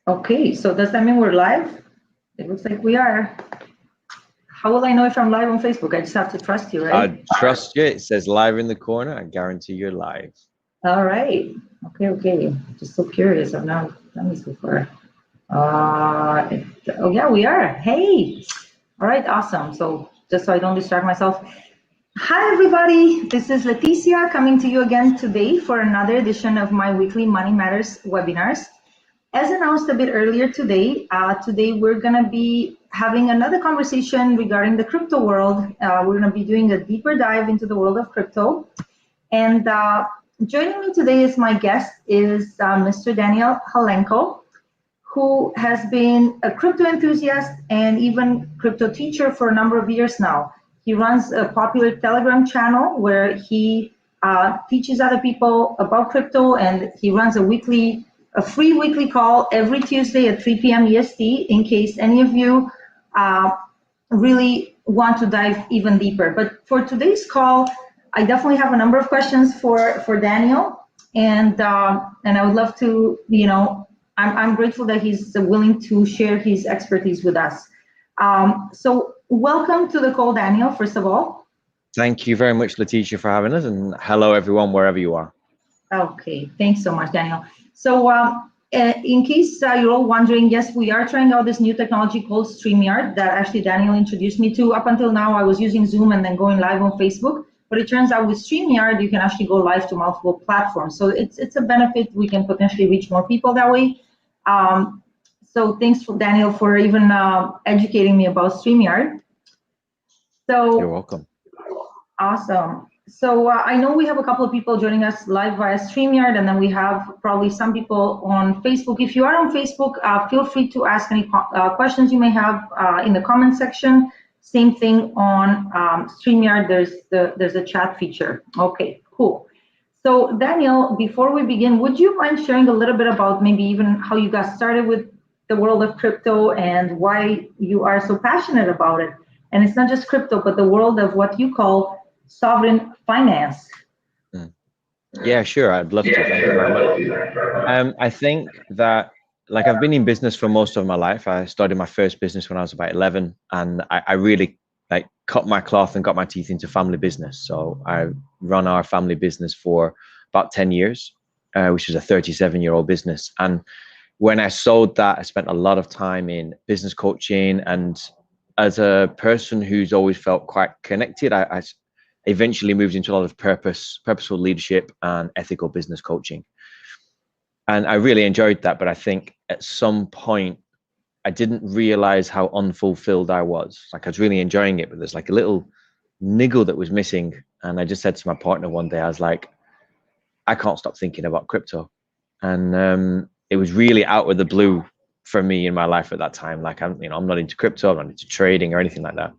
Okay, so does that mean we're live? It looks like we are. How will I know if I'm live on Facebook? I just have to trust you, right? I trust you. It says live in the corner. I guarantee you're live. All right. Okay. Just so curious. I've never done this before. Oh yeah, we are. Hey. All right, awesome. So just so I don't distract myself. Hi everybody, this is Leticia coming to you again today for another edition of my weekly Money Matters webinars. As announced a bit earlier today, we're going to be having another conversation regarding the crypto world. We're going to be doing a deeper dive into the world of crypto. And joining me today as my guest is Mr. Daniel Halenko, who has been a crypto enthusiast and even crypto teacher for a number of years now. He runs a popular Telegram channel where he teaches other people about crypto, and he runs a free weekly call every Tuesday at 3 p.m. EST in case any of you really want to dive even deeper. But for today's call, I definitely have a number of questions for Daniel, and I would love to, I'm grateful that he's willing to share his expertise with us. So welcome to the call, Daniel, first of all. Thank you very much, Leticia, for having us, and hello everyone, wherever you are. Okay, thanks so much, Daniel. So in case you're all wondering, yes, we are trying out this new technology called StreamYard that actually Daniel introduced me to. Up until now, I was using Zoom and then going live on Facebook. But it turns out with StreamYard, you can actually go live to multiple platforms. So it's a benefit. We can potentially reach more people that way. So thanks for Daniel for even educating me about StreamYard. So you're welcome. Awesome. So I know we have a couple of people joining us live via StreamYard, and then we have probably some people on Facebook. If you are on Facebook, feel free to ask any questions you may have in the comment section. Same thing on StreamYard, there's a chat feature. Okay, cool. So Daniel, before we begin, would you mind sharing a little bit about maybe even how you got started with the world of crypto and why you are so passionate about it? And it's not just crypto, but the world of what you call sovereign finance. Yeah, sure. I'd love to. Thank you very much. I think that, like, I've been in business for most of my life. I started my first business when I was about 11, and I really cut my cloth and got my teeth into family business. So I run our family business for about 10 years, which is a 37-year-old business. And when I sold that, I spent a lot of time in business coaching, and as a person who's always felt quite connected, I eventually moved into a lot of purposeful leadership and ethical business coaching. And I really enjoyed that, but I think at some point I didn't realize how unfulfilled I was. Like, I was really enjoying it, but there's like a little niggle that was missing. And I just said to my partner one day, I was like, I can't stop thinking about crypto. And it was really out of the blue for me in my life at that time. Like, I'm not into crypto, I'm not into trading or anything like that.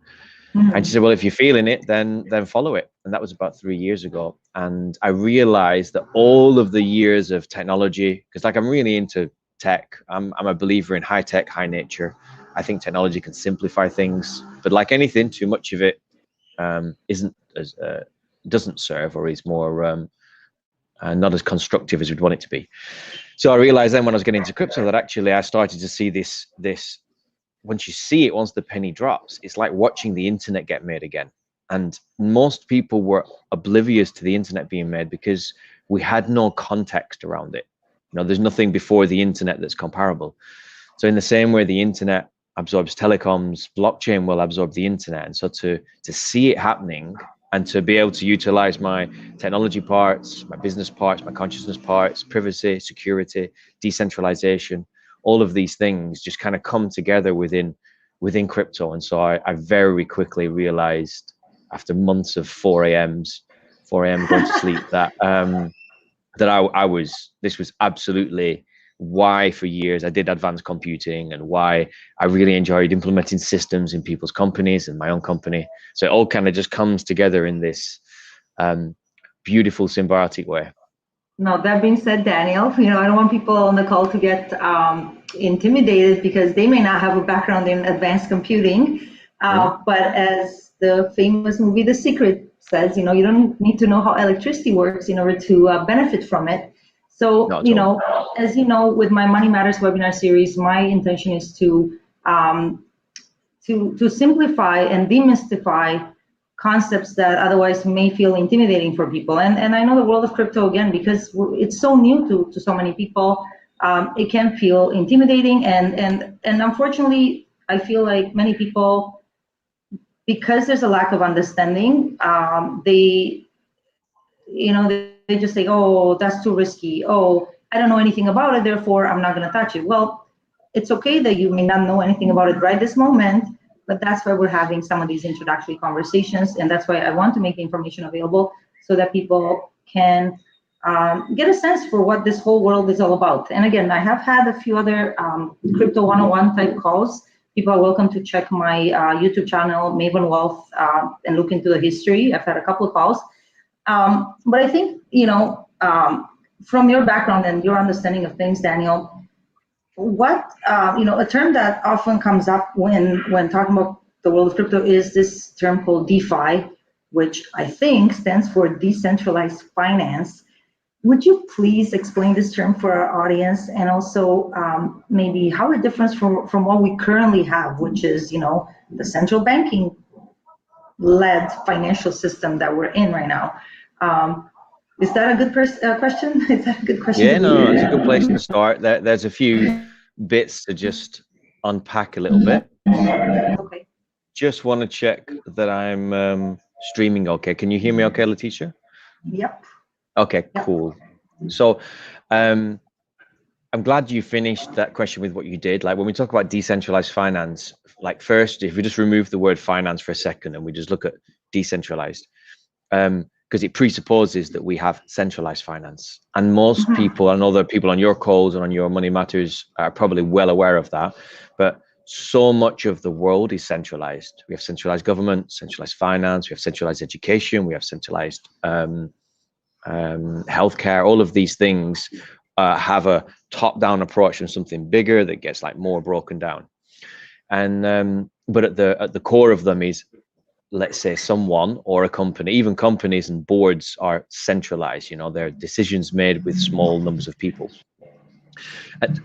And she said, well, if you're feeling it, then follow it. And that was about 3 years ago. And I realized that all of the years of technology, because like, I'm really into tech. I'm a believer in high tech, high nature. I think technology can simplify things, but like anything, too much of it doesn't serve, or is more not as constructive as we'd want it to be. So I realized then when I was getting into crypto that actually I started to see this once you see it, once the penny drops, it's like watching the internet get made again. And most people were oblivious to the internet being made because we had no context around it. There's nothing before the internet that's comparable. So in the same way the internet absorbs telecoms, blockchain will absorb the internet. And so to see it happening and to be able to utilize my technology parts, my business parts, my consciousness parts, privacy, security, decentralization, all of these things just kind of come together within crypto. And so I very quickly realized, after months of 4 a.m. going to sleep, that this was absolutely why for years I did advanced computing, and why I really enjoyed implementing systems in people's companies and my own company. So it all kind of just comes together in this beautiful symbiotic way. Now, that being said, Daniel, I don't want people on the call to get intimidated because they may not have a background in advanced computing. But as the famous movie The Secret says, you don't need to know how electricity works in order to benefit from it. So, Not at you all. know, as you know, with my Money Matters webinar series, my intention is to simplify and demystify concepts that otherwise may feel intimidating for people. And I know the world of crypto, again, because it's so new to so many people, it can feel intimidating. And unfortunately, I feel like many people, because there's a lack of understanding, they just say, oh, that's too risky. Oh, I don't know anything about it, therefore I'm not going to touch it. Well, it's okay that you may not know anything about it right this moment, but that's why we're having some of these introductory conversations, and that's why I want to make the information available so that people can get a sense for what this whole world is all about. And again, I have had a few other Crypto 101 type calls. People are welcome to check my YouTube channel, Maven Wealth, and look into the history. I've had a couple of calls. But I think, from your background and your understanding of things, Daniel, what, a term that often comes up when talking about the world of crypto is this term called DeFi, which I think stands for decentralized finance. Would you please explain this term for our audience, and also maybe how it differs from what we currently have, which is, the central banking led financial system that we're in right now? Is that a good question? Is that a good question? Yeah, no, it's a good place to start. There's a few bits to just unpack a little bit. Okay. Just want to check that I'm streaming okay. Can you hear me okay, Leticia? Yep. Okay, cool. So I'm glad you finished that question with what you did. Like when we talk about decentralized finance, like first, if we just remove the word finance for a second and we just look at decentralized, because it presupposes that we have centralized finance. And most people, I know there are people on your calls and on your Money Matters are probably well aware of that, but so much of the world is centralized. We have centralized government, centralized finance, we have centralized education, we have centralized healthcare. All of these things have a top-down approach and something bigger that gets like more broken down. And but at the core of them is, let's say, someone or a company. Even companies and boards are centralized. There are decisions made with small numbers of people.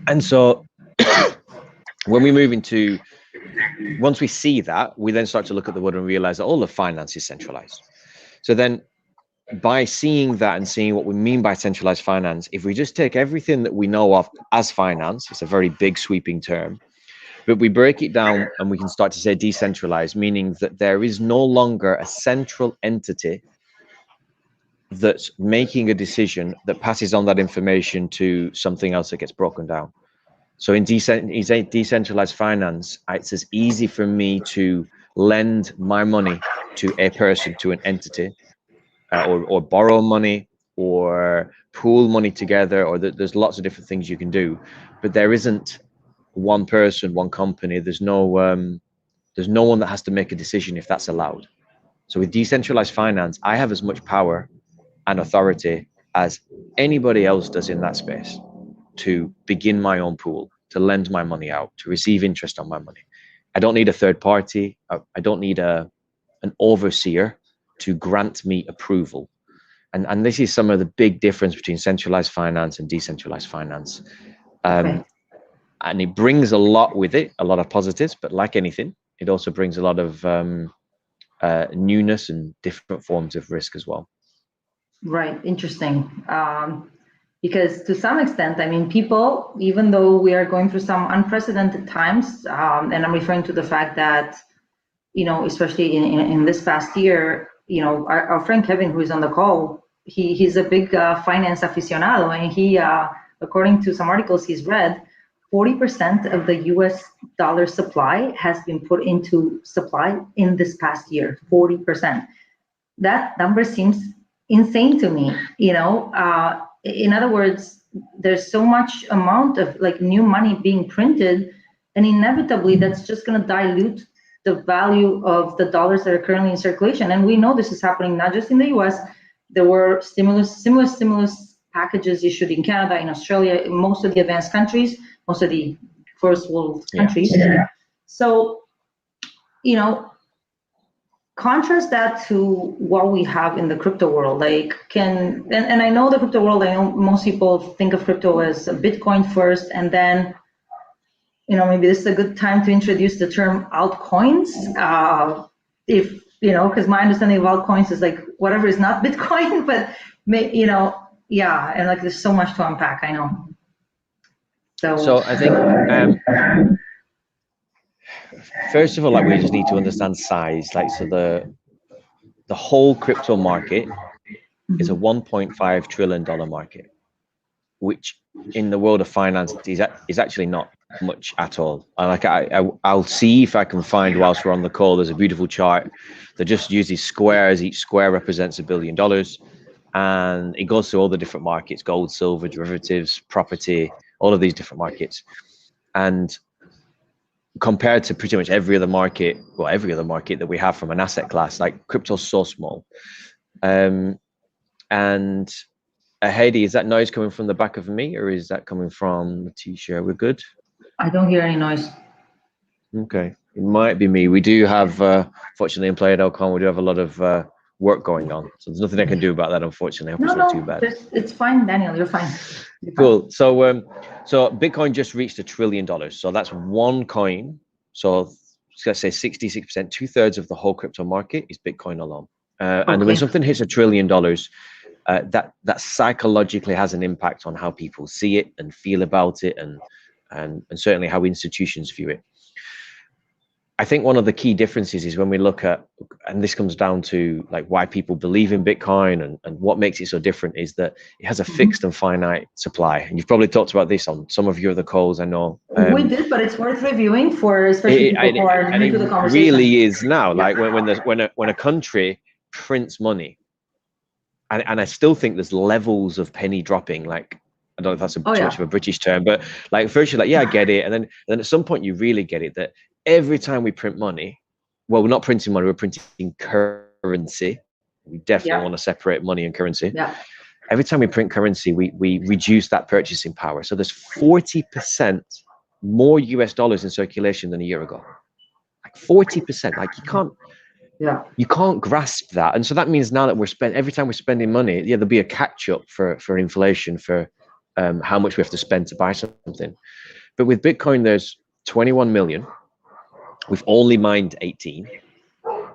And so when we move into, once we see that, we then start to look at the world and realize that all of finance is centralized. So then by seeing that and seeing what we mean by centralized finance, if we just take everything that we know of as finance, it's a very big sweeping term, but we break it down and we can start to say decentralized, meaning that there is no longer a central entity that's making a decision that passes on that information to something else that gets broken down. So in decentralized finance, it's as easy for me to lend my money to a person, to an entity, or borrow money, or pool money together, or there's lots of different things you can do, but there isn't one person, one company. There's no one that has to make a decision if that's allowed. So with decentralized finance, I have as much power and authority as anybody else does in that space to begin my own pool, to lend my money out, to receive interest on my money. I don't need a third party. I don't need an overseer to grant me approval. And this is some of the big difference between centralized finance and decentralized finance. And it brings a lot with it, a lot of positives, but like anything, it also brings a lot of newness and different forms of risk as well. Right, interesting. Because to some extent, I mean, people, even though we are going through some unprecedented times, and I'm referring to the fact that, especially in this past year, our friend Kevin, who is on the call, he's a big finance aficionado, and he, according to some articles he's read, 40% of the US dollar supply has been put into supply in this past year, 40%. That number seems insane to me. In other words, there's so much amount of like new money being printed, and inevitably that's just going to dilute the value of the dollars that are currently in circulation. And we know this is happening not just in the US. There were similar stimulus packages issued in Canada, in Australia, in most of the advanced countries, most of the first world countries. Yeah. So, contrast that to what we have in the crypto world. Like, and I know the crypto world, I know most people think of crypto as a Bitcoin first, and then, maybe this is a good time to introduce the term altcoins. If, because my understanding of altcoins is like whatever is not Bitcoin, but, yeah, and like there's so much to unpack, I know. So I think, first of all, like we just need to understand size. Like, so the whole crypto market is a $1.5 trillion market, which in the world of finance is actually not much at all. I'll see if I can find, whilst we're on the call, there's a beautiful chart that just uses squares. Each square represents $1 billion, and it goes through all the different markets: gold, silver, derivatives, property, all of these different markets. And compared to pretty much every other market that we have from an asset class, like crypto's so small. And Heidi, is that noise coming from the back of me, or is that coming from the t-shirt? We're good? I don't hear any noise. Okay, it might be me. We do have, fortunately, in Player.com, we do have a lot of work going on, so there's nothing I can do about that, unfortunately. I hope it's not too bad. It's fine, Daniel. You're fine. Cool. So Bitcoin just reached $1 trillion. So that's one coin. So let's say 66%, 2/3 of the whole crypto market is Bitcoin alone. And when something hits $1 trillion, that psychologically has an impact on how people see it and feel about it, and certainly how institutions view it. I think one of the key differences is when we look at, and this comes down to like why people believe in Bitcoin and what makes it so different, is that it has a fixed and finite supply. And you've probably talked about this on some of your other calls, I know. We did, but it's worth reviewing for especially people who are new to the conversation. It really is now. Like when a country prints money, and I still think there's levels of penny dropping. Like, I don't know if that's too much of a British term, but like first you're like, yeah, I get it. And then at some point you really get it, that every time we print money, well, we're not printing money, we're printing currency. We definitely want to separate money and currency. Yeah. Every time we print currency, we reduce that purchasing power. So there's 40% more US dollars in circulation than a year ago. Like 40%. Like you can't grasp that. And so that means now that every time we're spending money, there'll be a catch up for inflation, for how much we have to spend to buy something. But with Bitcoin, there's 21 million. We've only mined 18.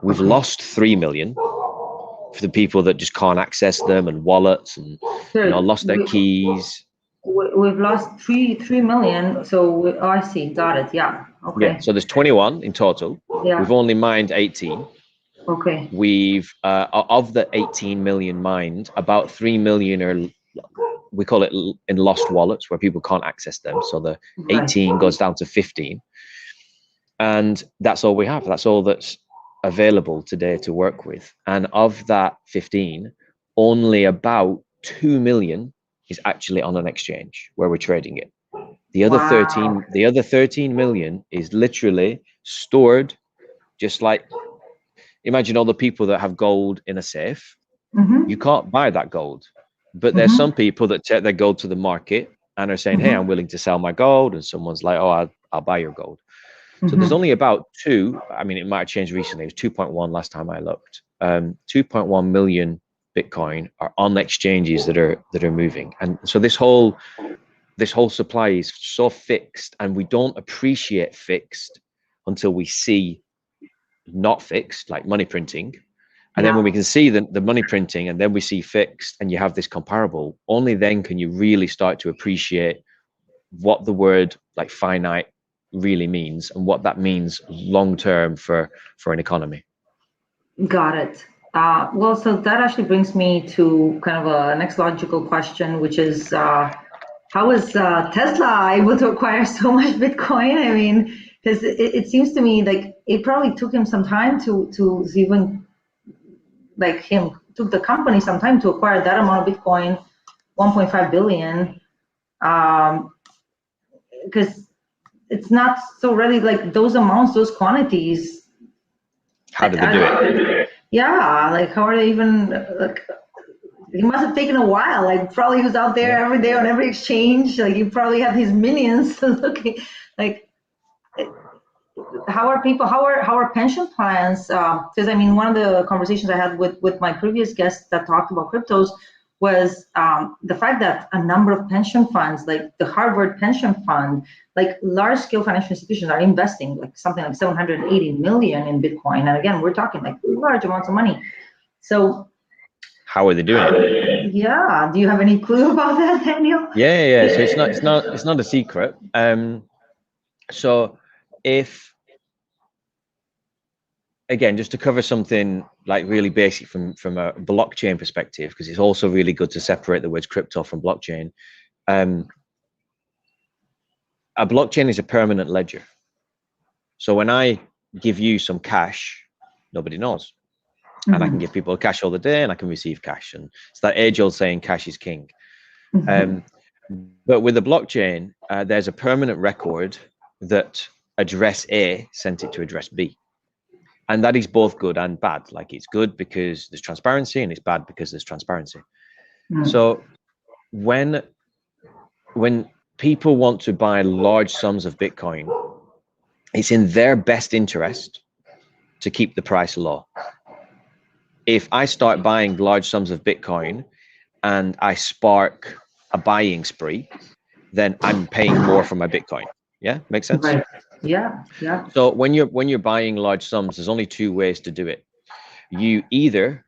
We've lost 3 million for the people that just can't access them, and wallets, and lost their keys. We've lost 3 million. So I see. Got it. Yeah. Okay. Yeah. So there's 21 in total. Yeah. We've only mined 18. Okay. We've of the 18 million mined, about 3 million are, we call it in lost wallets, where people can't access them. So the 18 goes down to 15. And that's all we have. That's all that's available today to work with. And of that 15, only about 2 million is actually on an exchange where we're trading it. The other 13 million is literally stored, just like, imagine all the people that have gold in a safe. You can't buy that gold. But there's some people that take their gold to the market and are saying, hey, I'm willing to sell my gold. And someone's like, oh, I'll buy your gold. So there's only about 2, I mean, it might have changed recently. It was 2.1 last time I looked. 2.1 million Bitcoin are on exchanges that are moving. And so this whole supply is so fixed, and we don't appreciate fixed until we see not fixed, like money printing. And then when we can see the money printing, and then we see fixed, and you have this comparable, only then can you really start to appreciate what the word like finite really means, and what that means long term for an economy. Got it. Well, so that actually brings me to kind of a next logical question, which is how is Tesla able to acquire so much Bitcoin? I mean, because it seems to me like it probably took him some time to even, like, took the company some time to acquire that amount of Bitcoin, 1.5 billion, because it's not so really like those amounts, those quantities. How did they do it? Yeah, like how are they even, like, it must have taken a while. Like probably he was out there every day on every exchange. Like you probably have his minions looking, like how are people, how are pension plans? Because I mean, one of the conversations I had with my previous guests that talked about cryptos was the fact that a number of pension funds, like the Harvard pension fund, like large scale financial institutions are investing like something like 780 million in Bitcoin. And again, we're talking like large amounts of money. So how are they doing it? yeah, do you have any clue about that, Daniel? Yeah. So it's not a secret. So if, again, just to cover something like really basic from a blockchain perspective, because it's also really good to separate the words crypto from blockchain. A blockchain is a permanent ledger. So when I give you some cash, nobody knows. And I can give people cash all the day, and I can receive cash. And it's that age-old saying, cash is king. But with the blockchain, there's a permanent record that address A sent it to address B. And that is both good and bad. Like, it's good because there's transparency, and it's bad because there's transparency. So when people want to buy large sums of Bitcoin, it's in their best interest to keep the price low. If I start buying large sums of Bitcoin and I spark a buying spree, then I'm paying more for my Bitcoin. Yeah, makes sense? Right. Yeah. So when you're buying large sums, there's only two ways to do it. You either,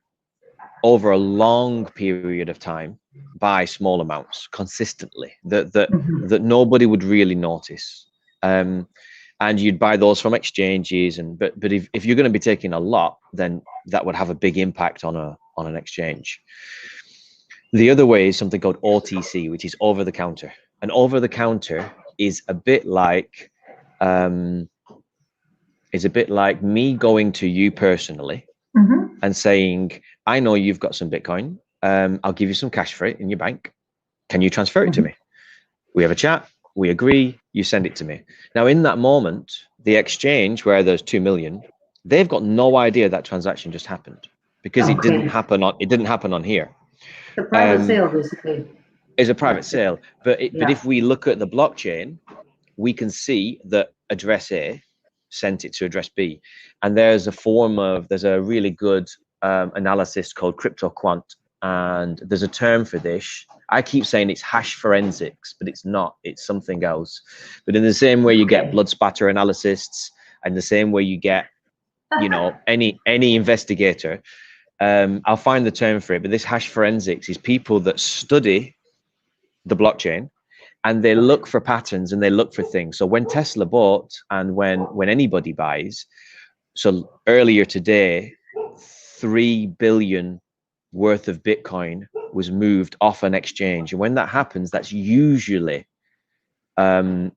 over a long period of time, buy small amounts consistently that nobody would really notice. And you'd buy those from exchanges, but if you're going to be taking a lot, then that would have a big impact on an exchange. The other way is something called OTC, which is over the counter. And over the counter is a bit like me going to you personally and saying, I know you've got some Bitcoin. I'll give you some cash for it in your bank. Can you transfer it to me? We have a chat. We agree, you send it to me. Now, in that moment, the exchange where there's 2 million, they've got no idea that transaction just happened, because it didn't happen on here. The private sale, basically. Is a private sale. But if we look at the blockchain, we can see that address A sent it to address B. And there's a really good analysis called cryptoquant. And there's a term for this. I keep saying it's hash forensics, but it's not. It's something else. But in the same way you get blood spatter analysts, and the same way you get, any investigator, I'll find the term for it. But this hash forensics is people that study the blockchain, and they look for patterns and they look for things. So when Tesla bought, and when anybody buys, so earlier today, 3 billion worth of Bitcoin was moved off an exchange. And when that happens, that's usually a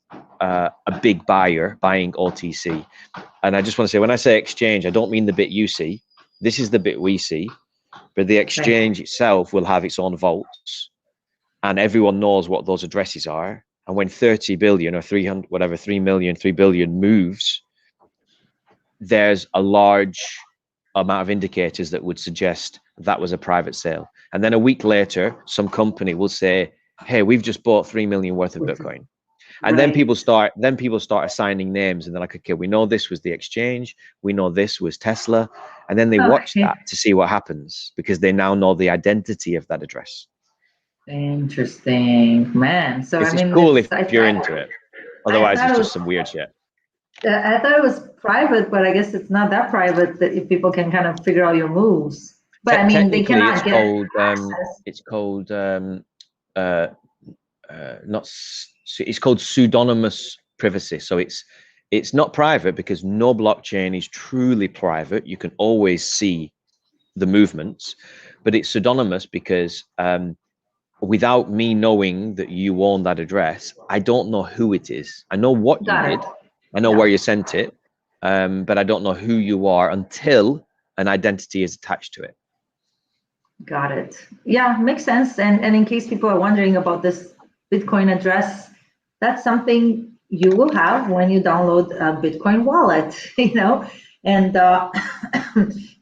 big buyer buying OTC. And I just want to say, when I say exchange, I don't mean the bit you see. This is the bit we see. But the exchange itself will have its own vaults, and everyone knows what those addresses are. And when 30 billion or 300, whatever, 3 million, 3 billion moves, there's a large amount of indicators that would suggest that was a private sale. And then a week later, some company will say, hey, we've just bought 3 million worth of Bitcoin. And then people start assigning names, and they're like, okay, we know this was the exchange, we know this was Tesla. And then they watch that to see what happens, because they now know the identity of that address. Interesting, man. So it's cool if you're into it. Otherwise, it's just some weird shit. I thought it was private, but I guess it's not that private that if people can kind of figure out your moves. But I mean, they cannot get access. It's called it's called pseudonymous privacy. So it's not private, because no blockchain is truly private. You can always see the movements, but it's pseudonymous because without me knowing that you own that address, I don't know who it is. I know what you did. I know where you sent it, but I don't know who you are until an identity is attached to it. Got it. Yeah, makes sense. And in case people are wondering about this Bitcoin address, that's something you will have when you download a Bitcoin wallet, and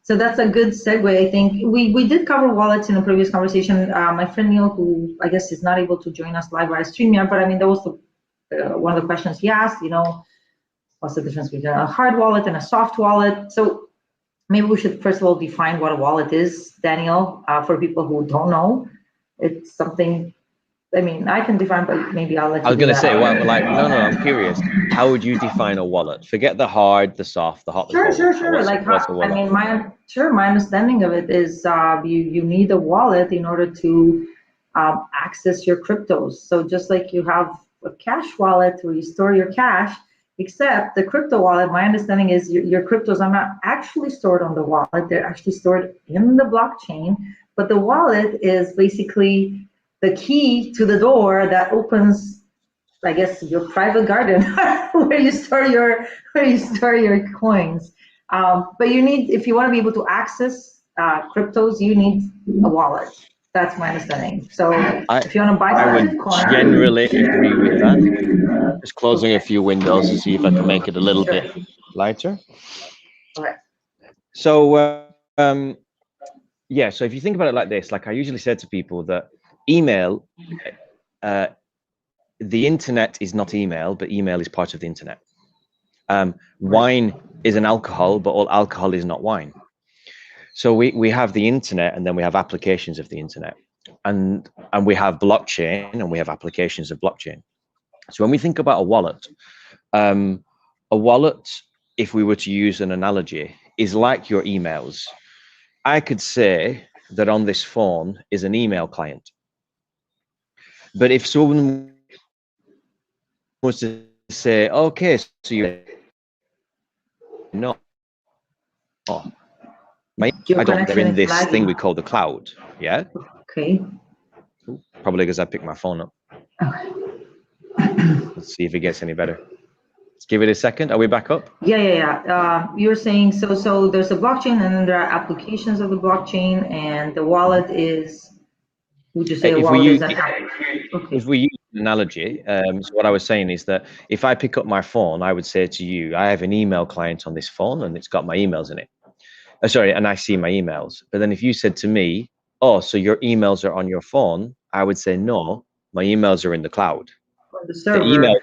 so that's a good segue. I think we did cover wallets in a previous conversation. My friend Neil, who I guess is not able to join us live via StreamYard, but I mean, that was one of the questions he asked, what's the difference between a hard wallet and a soft wallet. So maybe we should first of all define what a wallet is, Daniel, for people who don't know. It's something, I mean, I can define, but maybe I'll let you. I was going to say, well, like, no, I'm curious. How would you define a wallet? Forget the hard, the soft, the hot. Sure. What's a wallet? I mean, my understanding of it is you need a wallet in order to access your cryptos. So just like you have a cash wallet where you store your cash, except the crypto wallet, my understanding is your cryptos are not actually stored on the wallet. They're actually stored in the blockchain. But the wallet is basically the key to the door that opens, I guess, your private garden where you store your coins. But you need, if you want to be able to access cryptos, you need a wallet. That's my understanding. So if you want to buy some Bitcoin, generally agree with that. Just closing a few windows to see if I can make it a little bit lighter. Okay. So yeah, so if you think about it like this, like I usually say to people that email, the internet is not email, but email is part of the internet. Wine is an alcohol, but all alcohol is not wine. So we have the internet, and then we have applications of the internet, and we have blockchain, and we have applications of blockchain. So when we think about a wallet, if we were to use an analogy, is like your emails. I could say that on this phone is an email client. But if someone was to say, okay, so you know, I don't, they're in this thing we call the cloud. Yeah. Okay. Probably because I picked my phone up. Okay. Let's see if it gets any better. Let's give it a second. Are we back up? Yeah. You're saying so there's a blockchain, and then there are applications of the blockchain, and the wallet is. Would you say a wallet is an app? Okay. If we use an analogy, so what I was saying is that if I pick up my phone, I would say to you, I have an email client on this phone, and it's got my emails in it. Sorry, and I see my emails. But then if you said to me, oh, so your emails are on your phone, I would say, no, my emails are in the cloud. On the server. The email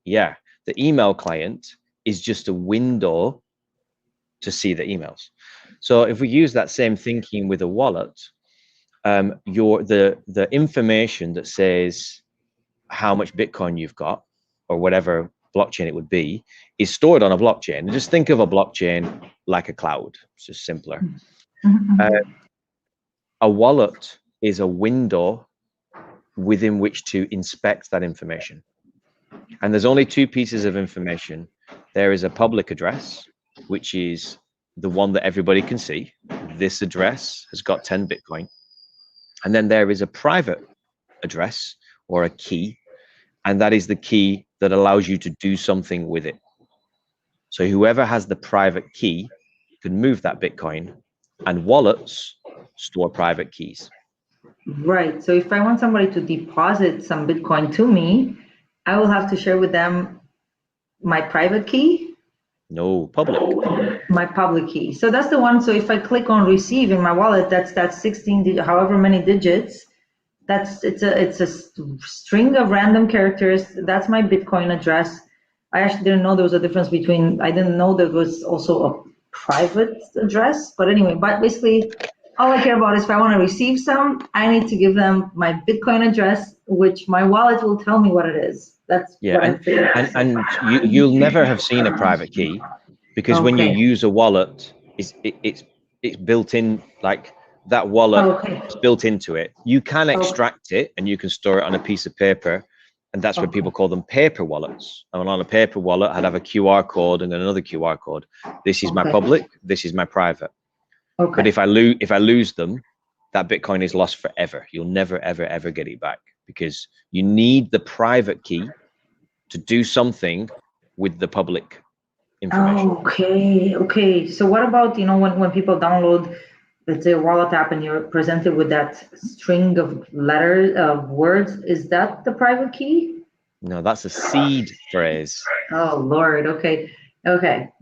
client, the email client is just a window to see the emails. So if we use that same thinking with a wallet, the information that says how much Bitcoin you've got, or whatever blockchain it would be, is stored on a blockchain. And just think of a blockchain like a cloud. It's just simpler. A wallet is a window within which to inspect that information. And there's only two pieces of information. There is a public address, which is the one that everybody can see. This address has got 10 Bitcoin. And then there is a private address or a key, and that is the key that allows you to do something with it. So whoever has the private key can move that Bitcoin, and wallets store private keys. Right. So if I want somebody to deposit some Bitcoin to me, I will have to share with them my private key? No, public. My public key. So that's the one. So if I click on receive in my wallet, that's 16, however many digits. It's a string of random characters. That's my Bitcoin address. I actually didn't know there was a difference between. I didn't know there was also a private address. But anyway, but basically, all I care about is if I want to receive some, I need to give them my Bitcoin address, which my wallet will tell me what it is. That's and you'll never have seen a private key, because when you use a wallet, it's built in, like that wallet is built into it. You can extract it and you can store it on a piece of paper, and that's what people call them paper wallets. And on a paper wallet, I'd have a QR code and another QR code. This is my public, this is my private. But if I lose them, that Bitcoin is lost forever. You'll never, ever get it back, because you need the private key to do something with the public information. Okay. So what about, when people download, let's say, a wallet app, and you're presented with that string of letters, of words, is that the private key? No, that's a seed phrase. Oh Lord. Okay.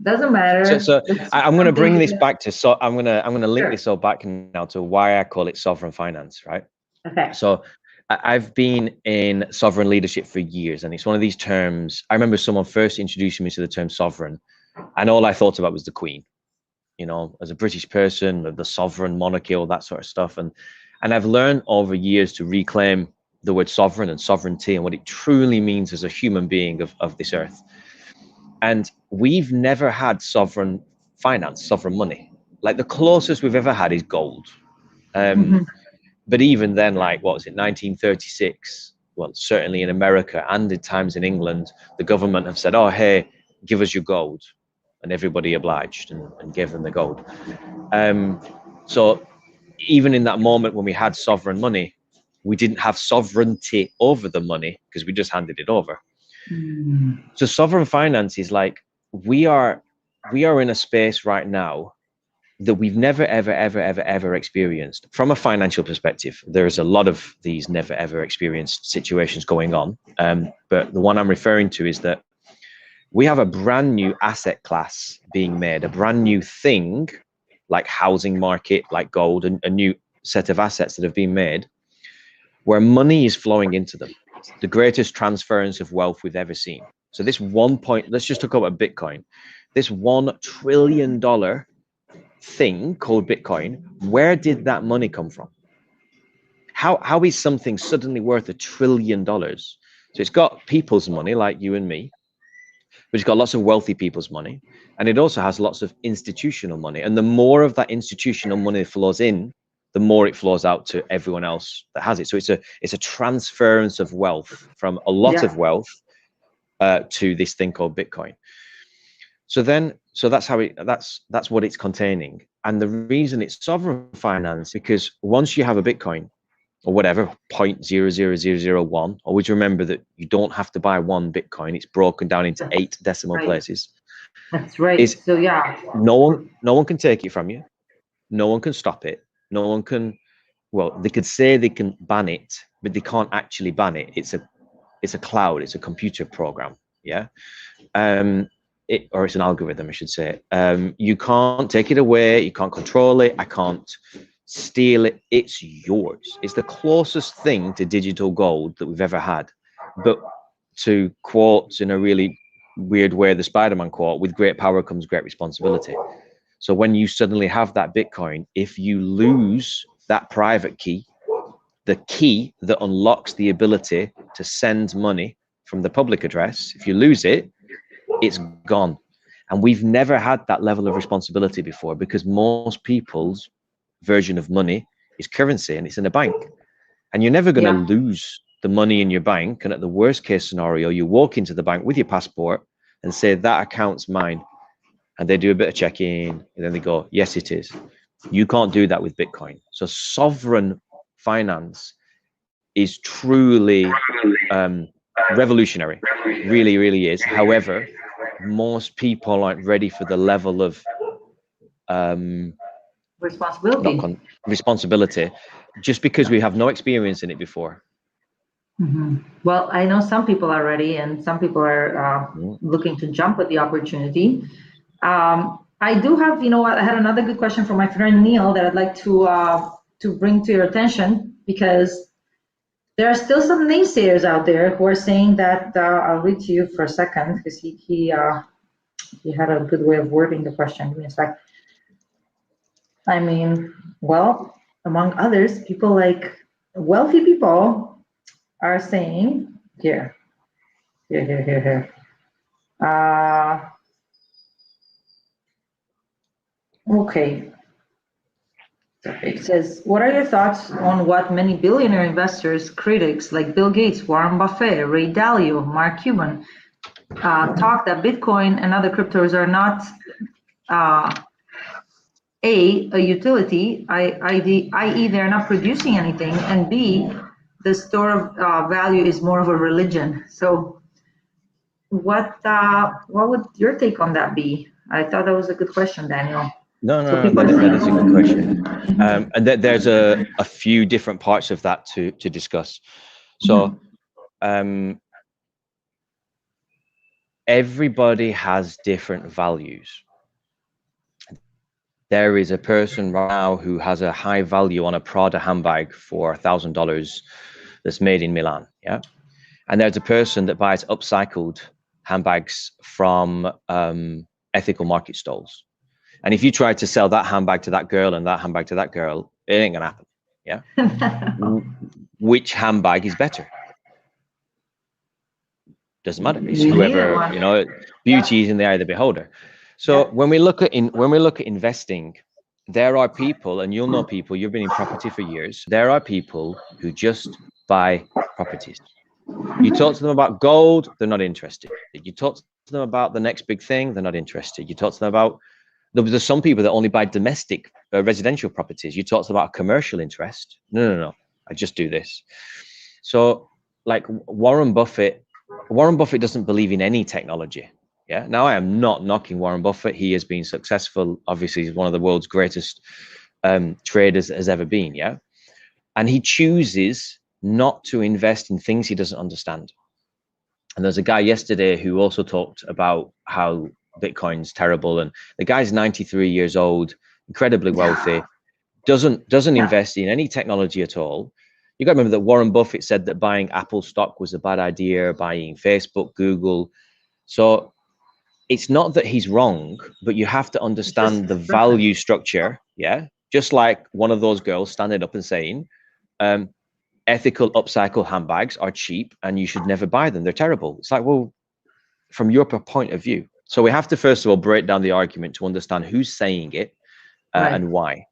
Doesn't matter. So I'm going to bring this back to, I'm going to link this all back now to why I call it sovereign finance, right? Okay. So I've been in sovereign leadership for years, and it's one of these terms. I remember someone first introducing me to the term sovereign, and all I thought about was the Queen. You know, as a British person, the sovereign monarchy, all that sort of stuff. And I've learned over years to reclaim the word sovereign and sovereignty and what it truly means as a human being of this earth. And we've never had sovereign finance, sovereign money. Like the closest we've ever had is gold. But even then, like, what was it, 1936? Well, certainly in America and at times in England, the government have said, oh, hey, give us your gold. And everybody obliged and gave them the gold. So even in that moment when we had sovereign money, we didn't have sovereignty over the money because we just handed it over. So sovereign finance is like, we are in a space right now that we've never, ever experienced from a financial perspective. There's a lot of these never, ever experienced situations going on. But the one I'm referring to is that we have a brand new asset class being made, a brand new thing like housing market, like gold, and a new set of assets that have been made where money is flowing into them. The greatest transference of wealth we've ever seen. So this let's just talk about Bitcoin. This $1 trillion thing called Bitcoin, where did that money come from? How is something suddenly worth $1 trillion? So it's got people's money like you and me, but it's got lots of wealthy people's money, and it also has lots of institutional money. And the more of that institutional money flows in, the more it flows out to everyone else that has it. So it's a transference of wealth from a lot of wealth to this thing called Bitcoin. So that's what it's containing. And the reason it's sovereign finance, because once you have a Bitcoin or whatever, 0.00001, always remember that you don't have to buy one Bitcoin. It's broken down into 8 decimal places. That's right. So yeah, no one can take it from you. No one can stop it. No one can, well, they could say they can ban it, but they can't actually ban it. It's a cloud, it's a computer program. Yeah. Or it's an algorithm, I should say. You can't take it away, you can't control it, I can't steal it. It's yours. It's the closest thing to digital gold that we've ever had. But to quote in a really weird way, the Spider-Man quote, with great power comes great responsibility. So when you suddenly have that Bitcoin, if you lose that private key, the key that unlocks the ability to send money from the public address, if you lose it, it's gone. And we've never had that level of responsibility before, because most people's version of money is currency and it's in a bank. And you're never going to lose the money in your bank. And at the worst case scenario, you walk into the bank with your passport and say, that account's mine. And they do a bit of checking, and then they go, yes, it is. You can't do that with Bitcoin. So sovereign finance is truly revolutionary. Really, really is. However, most people aren't ready for the level of responsibility, just because we have no experience in it before. Well, I know some people are ready, and some people are looking to jump at the opportunity. I do have, I had another good question from my friend Neil that I'd like to bring to your attention, because there are still some naysayers out there who are saying that, I'll read to you for a second, because he had a good way of wording the question. Give me a sec. I mean, well, among others, people like wealthy people are saying, here. Okay. It says, what are your thoughts on what many billionaire investors, critics like Bill Gates, Warren Buffett, Ray Dalio, Mark Cuban, talk that Bitcoin and other cryptos are not A, utility, i.e. they're not producing anything, and B, the store of value is more of a religion. So what would your take on that be? I thought that was a good question, Daniel. No, that is a good question. And there's a few different parts of that to discuss. So everybody has different values. There is a person right now who has a high value on a Prada handbag for $1,000, that's made in Milan. Yeah. And there's a person that buys upcycled handbags from ethical market stalls. And if you try to sell that handbag to that girl and that handbag to that girl, it ain't gonna happen. Yeah. Which handbag is better? Doesn't matter. It's whoever, you know, beauty is in the eye of the beholder. So when we look at investing, there are people, and you'll know people, you've been in property for years. There are people who just buy properties. You talk to them about gold, they're not interested. You talk to them about the next big thing, they're not interested. You talk to them about, there's some people that only buy domestic residential properties. You talk to them about commercial interest. No. I just do this. So like Warren Buffett doesn't believe in any technology. Yeah. Now, I am not knocking Warren Buffett. He has been successful. Obviously, he's one of the world's greatest traders has ever been. Yeah. And he chooses not to invest in things he doesn't understand. And there's a guy yesterday who also talked about how Bitcoin's terrible. And the guy's 93 years old, incredibly wealthy, doesn't invest in any technology at all. You got to remember that Warren Buffett said that buying Apple stock was a bad idea, buying Facebook, Google. So it's not that he's wrong, but you have to understand the value structure. Yeah. Just like one of those girls standing up and saying, ethical upcycle handbags are cheap and you should never buy them. They're terrible. It's like, well, from your point of view. So we have to, first of all, break down the argument to understand who's saying it and why.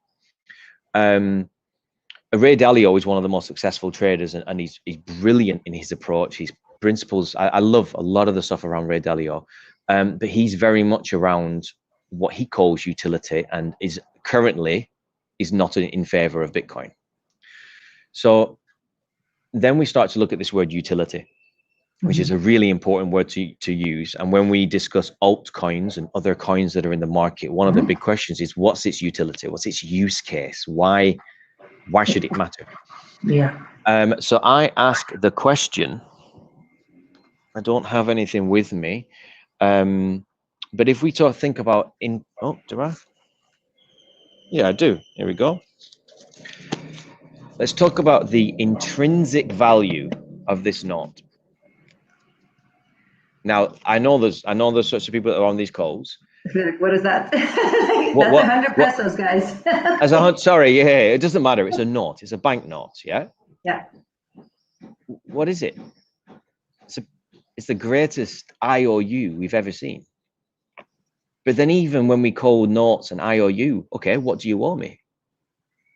Ray Dalio is one of the most successful traders, and he's brilliant in his approach, his principles. I love a lot of the stuff around Ray Dalio, but he's very much around what he calls utility, and is currently not in favor of Bitcoin. So then we start to look at this word utility, which is a really important word to use. And when we discuss altcoins and other coins that are in the market, one of the big questions is, what's its utility? What's its use case? Why should it matter? Yeah. So I ask the question, I don't have anything with me, but if we think about do I? Yeah, I do. Here we go. Let's talk about the intrinsic value of this note. Now, I know there's sorts of people that are on these calls. What is that? That's 100 pesos, guys. Sorry, yeah, it doesn't matter. It's a note. It's a bank note, yeah? Yeah. What is it? It's the greatest IOU we've ever seen. But then even when we call notes an IOU, okay, what do you owe me?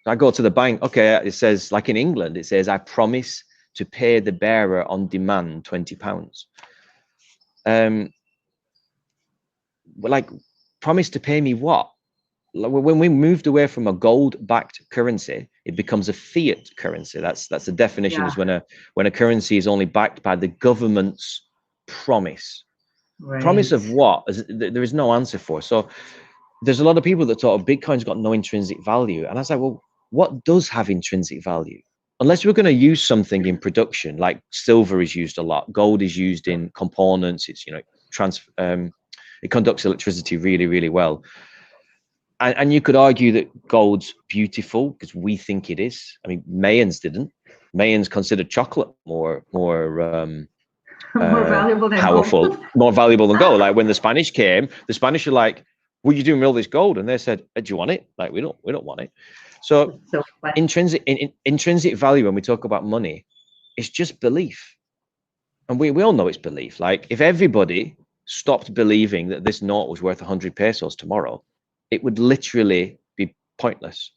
I go to the bank, okay, it says, like in England, it says, I promise to pay the bearer on demand £20. Like, promise to pay me what? When we moved away from a gold-backed currency, it becomes a fiat currency. That's the definition, is when a currency is only backed by the government's promise. Right. Promise of what? There is no answer for. So there's a lot of people that thought, Bitcoin's got no intrinsic value. And I was like, well, what does have intrinsic value? Unless we're going to use something in production, like silver is used a lot, gold is used in components. It's, it conducts electricity really, really well. And you could argue that gold's beautiful because we think it is. I mean, Mayans didn't. Mayans considered chocolate more valuable than powerful, gold. More valuable than gold. Like when the Spanish came, the Spanish were like, "What are you doing with all this gold?" And they said, "Do you want it?" Like, we don't want it. So intrinsic value, when we talk about money, it's just belief, and we all know it's belief. Like, if everybody stopped believing that this note was worth 100 pesos tomorrow, it would literally be pointless.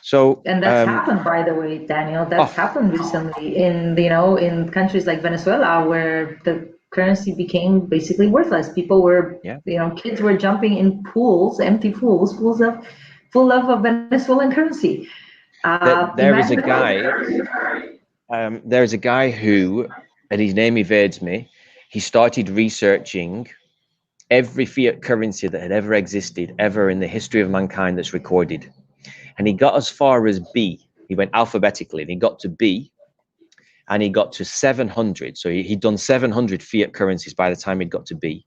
So, and that's happened, by the way, Daniel. That's happened recently in countries like Venezuela, where the currency became basically worthless. People were, kids were jumping in pools, empty pools, full of Venezuelan currency. There is a guy who, and his name evades me, he started researching every fiat currency that had ever existed, ever in the history of mankind that's recorded. And he got as far as B. He went alphabetically, and he got to B, and he got to 700. So he'd done 700 fiat currencies by the time he'd got to B.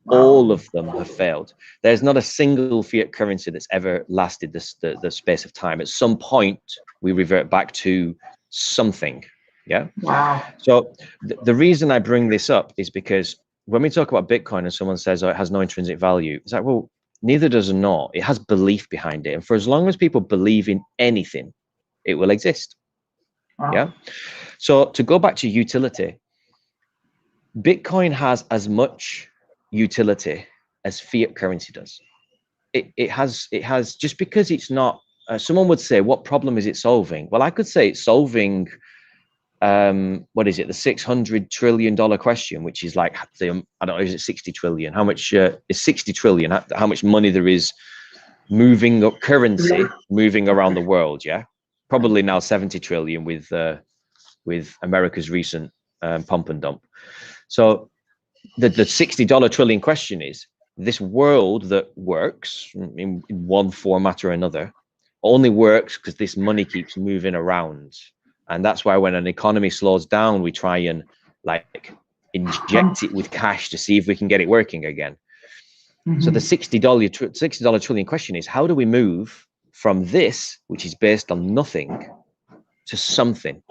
Wow. All of them have failed. There's not a single fiat currency that's ever lasted the space of time. At some point, we revert back to something, Yeah. Wow. So the reason I bring this up is because when we talk about Bitcoin and someone says, oh, it has no intrinsic value, it's like, well, neither does it not. It has belief behind it. And for as long as people believe in anything, it will exist. Wow. Yeah. So to go back to utility, Bitcoin has as much utility as fiat currency does. It has just because it's not, someone would say, what problem is it solving? Well, I could say it's solving, what is it, the $600 trillion question, which is like the, I don't know, is it 60 trillion? How much is 60 trillion? How much money there is moving up currency, moving around the world? Yeah, probably now 70 trillion with America's recent pump and dump. So the $60 trillion question is, this world that works in one format or another only works because this money keeps moving around. And that's why when an economy slows down, we try and like inject it with cash to see if we can get it working again. So the $60 trillion question is, how do we move from this, which is based on nothing, to something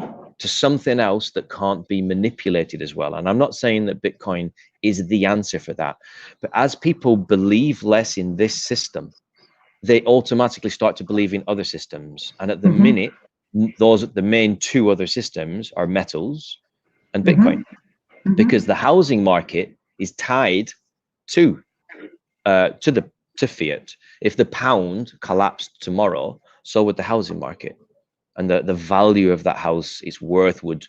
else that can't be manipulated as well? And I'm not saying that Bitcoin is the answer for that, but as people believe less in this system, they automatically start to believe in other systems. And at the minute, the main two other systems are metals and Bitcoin, because the housing market is tied to fiat. If the pound collapsed tomorrow, so would the housing market, and the value of that house, its worth would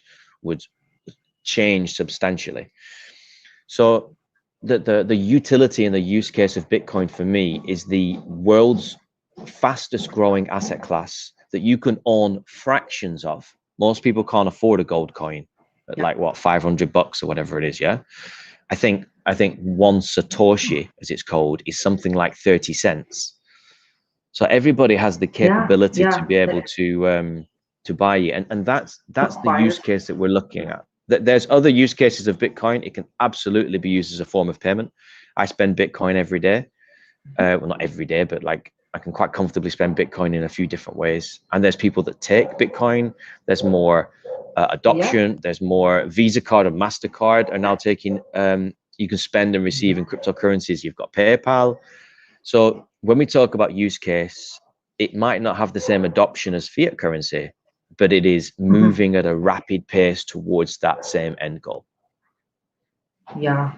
change substantially. So the utility and the use case of Bitcoin for me is the world's fastest growing asset class that you can own fractions of. Most people can't afford a gold coin at like what, $500 or whatever it is. Yeah. I think one Satoshi, as it's called, is something like 30 cents. So everybody has the capability to be able to buy it. And that's the use case that we're looking at. There's other use cases of Bitcoin. It can absolutely be used as a form of payment. I spend Bitcoin every day. Well, not every day, but like I can quite comfortably spend Bitcoin in a few different ways. And there's people that take Bitcoin. There's more adoption. There's more Visa card and MasterCard are now taking, you can spend and receive in cryptocurrencies. You've got PayPal. So when we talk about use case, it might not have the same adoption as fiat currency, but it is moving at a rapid pace towards that same end goal. Yeah,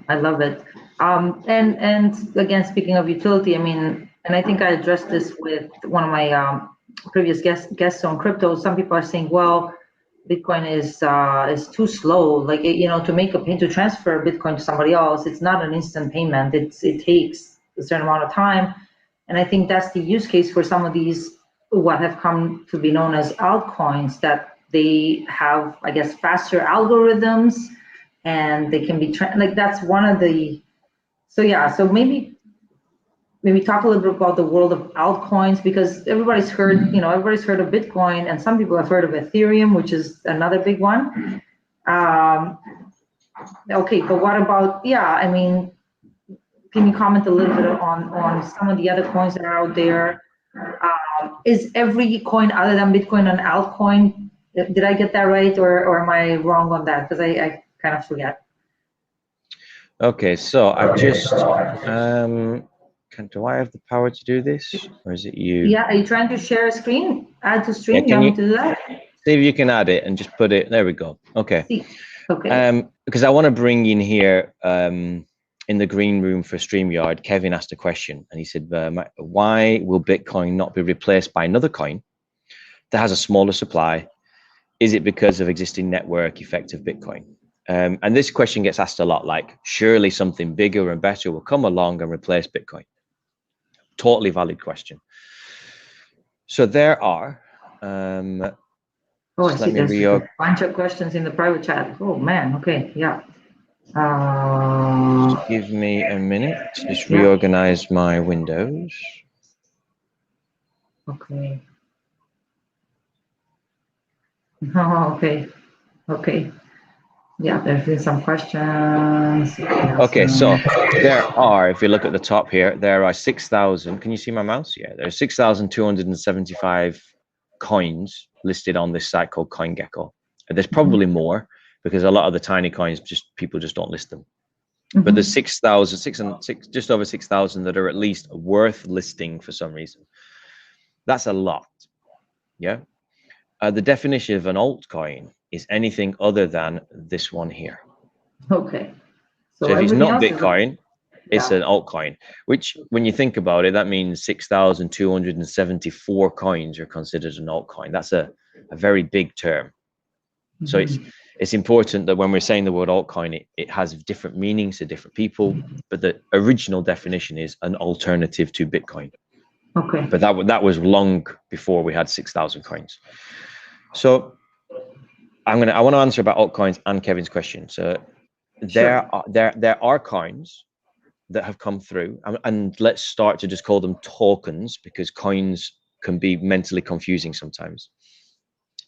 I love it. And again, speaking of utility, I mean, and I think I addressed this with one of my previous guests on crypto. Some people are saying, well, Bitcoin is too slow. Like, to transfer Bitcoin to somebody else, it's not an instant payment. It takes a certain amount of time. And I think that's the use case for some of these, what have come to be known as altcoins, that they have, I guess, faster algorithms, and they can be like, that's one of the, so maybe talk a little bit about the world of altcoins, because everybody's heard of Bitcoin, and some people have heard of Ethereum, which is another big one. Okay, but what about, I mean, can you comment a little bit on some of the other coins that are out there? Is every coin other than Bitcoin an altcoin? Did I get that right, or am I wrong on that? Because I kind of forget. Okay, so I've just, do I have the power to do this, or is it you? Yeah, are you trying to share a screen? Add to stream? Yeah, you want me to do that? See if you can add it and just put it, there we go. Okay. Okay. Because I want to bring in here, in the green room for StreamYard, Kevin asked a question, and he said, why will Bitcoin not be replaced by another coin that has a smaller supply? Is it because of existing network effect of Bitcoin? And this question gets asked a lot, like, surely something bigger and better will come along and replace Bitcoin. Totally valid question. So there are, I see there's a bunch of questions in the private chat. Oh man, okay, yeah. Just give me a minute to just reorganize my windows. Okay. Oh, okay. Yeah, there's been some questions. Okay, so there are, if you look at the top here, there are 6,000. Can you see my mouse? Yeah, there are 6,275 coins listed on this site called CoinGecko. There's probably more because a lot of the tiny coins people just don't list them. But there's 6,000, just over 6,000 that are at least worth listing for some reason. That's a lot. Yeah. The definition of an altcoin is anything other than this one here. Okay. So if it's not Bitcoin, it's an altcoin, which when you think about it, that means 6,274 coins are considered an altcoin. That's a very big term. So it's important that when we're saying the word altcoin, it has different meanings to different people, but the original definition is an alternative to Bitcoin. Okay. But that was long before we had 6,000 coins. So I want to answer about altcoins and Kevin's question. So there are coins that have come through, and let's start to just call them tokens because coins can be mentally confusing sometimes.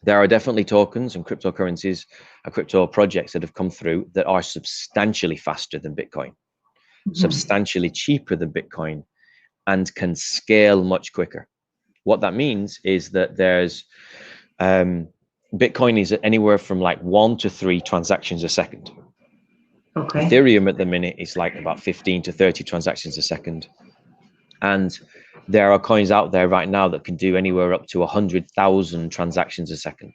There are definitely tokens and cryptocurrencies and crypto projects that have come through that are substantially faster than Bitcoin, substantially cheaper than Bitcoin, and can scale much quicker. What that means is that there's Bitcoin is anywhere from like 1 to 3 transactions a second. Okay. Ethereum at the minute is like about 15 to 30 transactions a second. And there are coins out there right now that can do anywhere up to 100,000 transactions a second.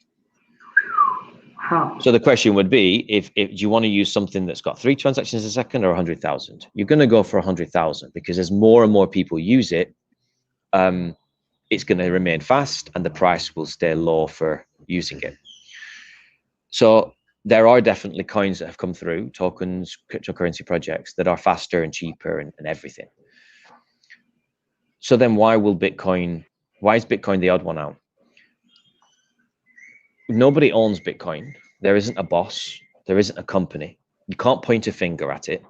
So the question would be, if you want to use something that's got 3 transactions a second or 100,000, you're going to go for 100,000 because as more and more people use it, it's going to remain fast and the price will stay low for using it. So there are definitely coins that have come through, tokens, cryptocurrency projects that are faster and cheaper and everything. So then why is Bitcoin the odd one out? Nobody owns Bitcoin. There isn't a boss. There isn't a company. You can't point a finger at it.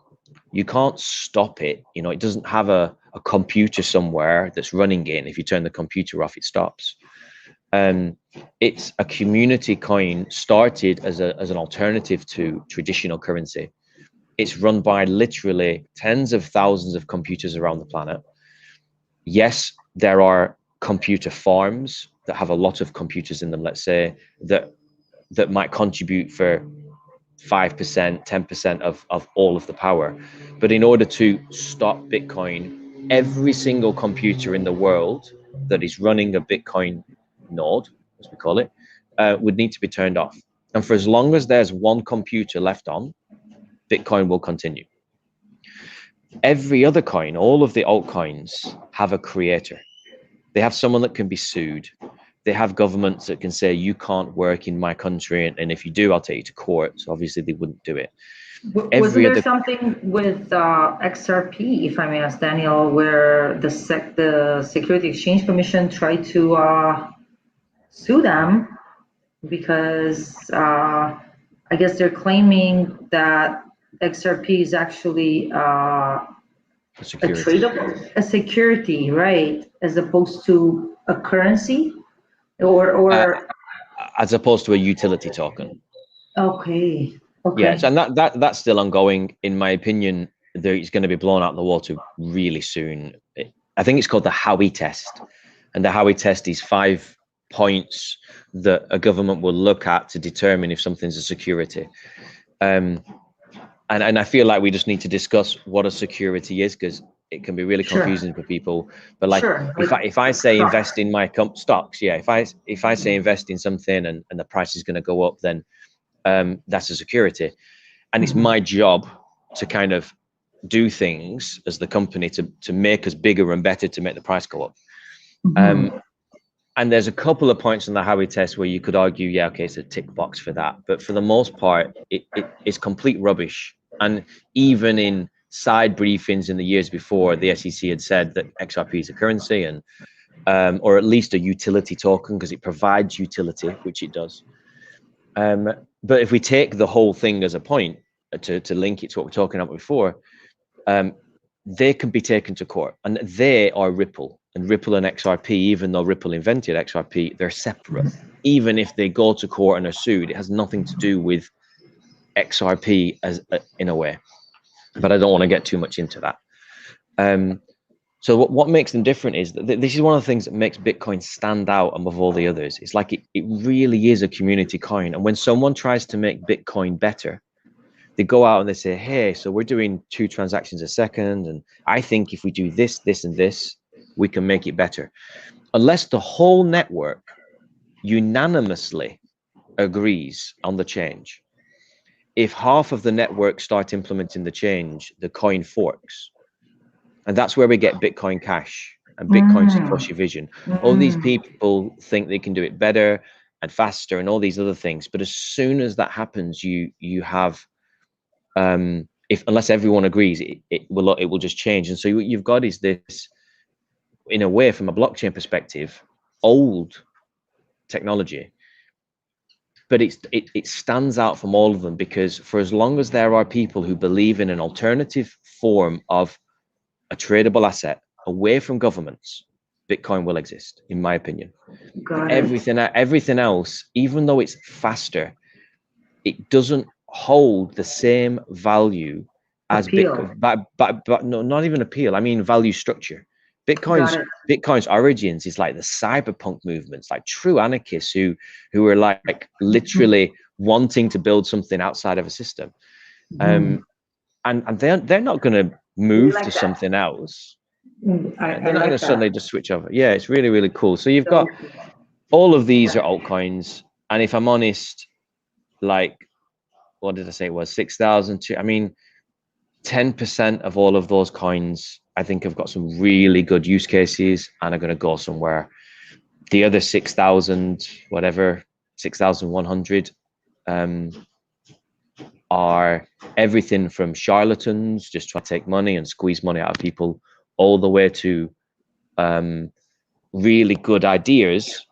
You can't stop it. You know, it doesn't have a computer somewhere that's running it. And if you turn the computer off, it stops. It's a community coin started as an alternative to traditional currency. It's run by literally tens of thousands of computers around the planet. Yes, there are computer farms that have a lot of computers in them, let's say, that might contribute for 5%, 10% of all of the power. But in order to stop Bitcoin, every single computer in the world that is running a Bitcoin node, as we call it, would need to be turned off. And for as long as there's one computer left on, Bitcoin will continue. Every other coin, all of the altcoins have a creator. They have someone that can be sued. They have governments that can say, you can't work in my country, and if you do, I'll take you to court. So obviously they wouldn't do it. Wasn't there something with XRP, if I may ask Daniel, where the Security Exchange Commission tried to sue them because I guess they're claiming that XRP is actually a security, right, as opposed to a currency, or as opposed to a utility token. Okay. Yes, and that's still ongoing. In my opinion, it's going to be blown out of the water really soon. I think it's called the Howey test, and the Howey test is 5 points that a government will look at to determine if something's a security. And I feel like we just need to discuss what a security is, because it can be really confusing for people. But like, if I say invest in my stocks, yeah, if I say invest in something and the price is going to go up, then that's a security. And it's my job to kind of do things as the company to make us bigger and better to make the price go up. And there's a couple of points in the Howey test where you could argue, yeah, okay, it's a tick box for that. But for the most part, it's complete rubbish. And even in side briefings in the years before, the SEC had said that XRP is a currency and or at least a utility token, because it provides utility, which it does. But if we take the whole thing as a point to link it to what we're talking about before, they can be taken to court, and they are Ripple. And Ripple and XRP, even though Ripple invented XRP, they're separate. Even if they go to court and are sued, it has nothing to do with XRP in a way. But I don't want to get too much into that. So what makes them different is that this is one of the things that makes Bitcoin stand out above all the others. It's like it really is a community coin. And when someone tries to make Bitcoin better, they go out and they say, hey, so we're doing 2 transactions a second. And I think if we do this, this, and this, we can make it better. Unless the whole network unanimously agrees on the change. If half of the network start implementing the change, the coin forks. And that's where we get Bitcoin Cash and Bitcoin Satoshi Vision. All these people think they can do it better and faster and all these other things. But as soon as that happens, you have, if unless everyone agrees, it will just change. And so what you've got is this, in a way, from a blockchain perspective, old technology. But it stands out from all of them because for as long as there are people who believe in an alternative form of a tradable asset away from governments, Bitcoin will exist, in my opinion. Everything else, even though it's faster, it doesn't hold the same value as Bitcoin. But no, not even appeal. I mean value structure. Bitcoin's origins is like the cyberpunk movements, like true anarchists who are like literally wanting to build something outside of a system. And they're not going to move to something else. They're not going to suddenly just switch over. Yeah, it's really, really cool. So you've got all of these are altcoins. And if I'm honest, like, what did I say it was? 6,000. I mean, 10% of all of those coins, I think, have got some really good use cases and are going to go somewhere. The other 6,000, whatever, 6,100, are everything from charlatans just trying to take money and squeeze money out of people, all the way to really good ideas,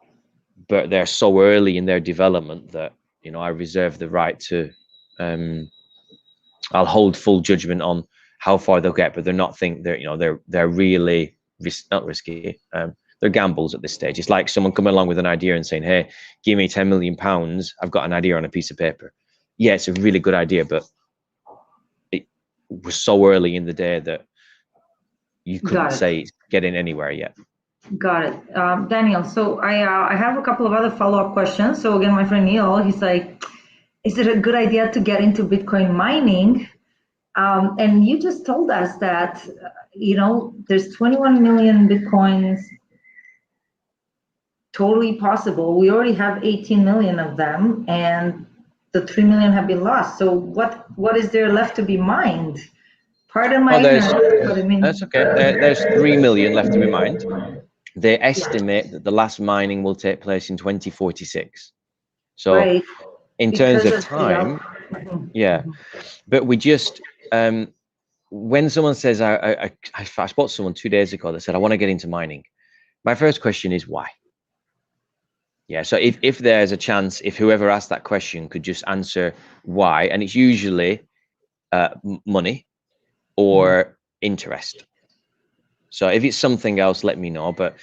but they're so early in their development that, you know, I reserve the right to, I'll hold full judgment on how far they'll get, but they're really not risky. They're gambles at this stage. It's like someone coming along with an idea and saying, hey, give me 10 million pounds. I've got an idea on a piece of paper. Yeah, it's a really good idea, but it was so early in the day that you couldn't say it's getting anywhere yet. Got it. Daniel, so I have a couple of other follow-up questions. So again, my friend Neil, he's like, is it a good idea to get into Bitcoin mining? And you just told us that, there's 21 million Bitcoins, totally possible. We already have 18 million of them, and the 3 million have been lost. So what is there left to be mined? Pardon my ignorance, but I mean, that's okay. There's 3 million left to be mined. They estimate that the last mining will take place in 2046. So in terms of time, yeah. But we just, when someone says, I spoke to someone 2 days ago that said, I want to get into mining. My first question is why? Yeah, so if there's a chance, if whoever asked that question could just answer why, and it's usually money or interest. So if it's something else, let me know, but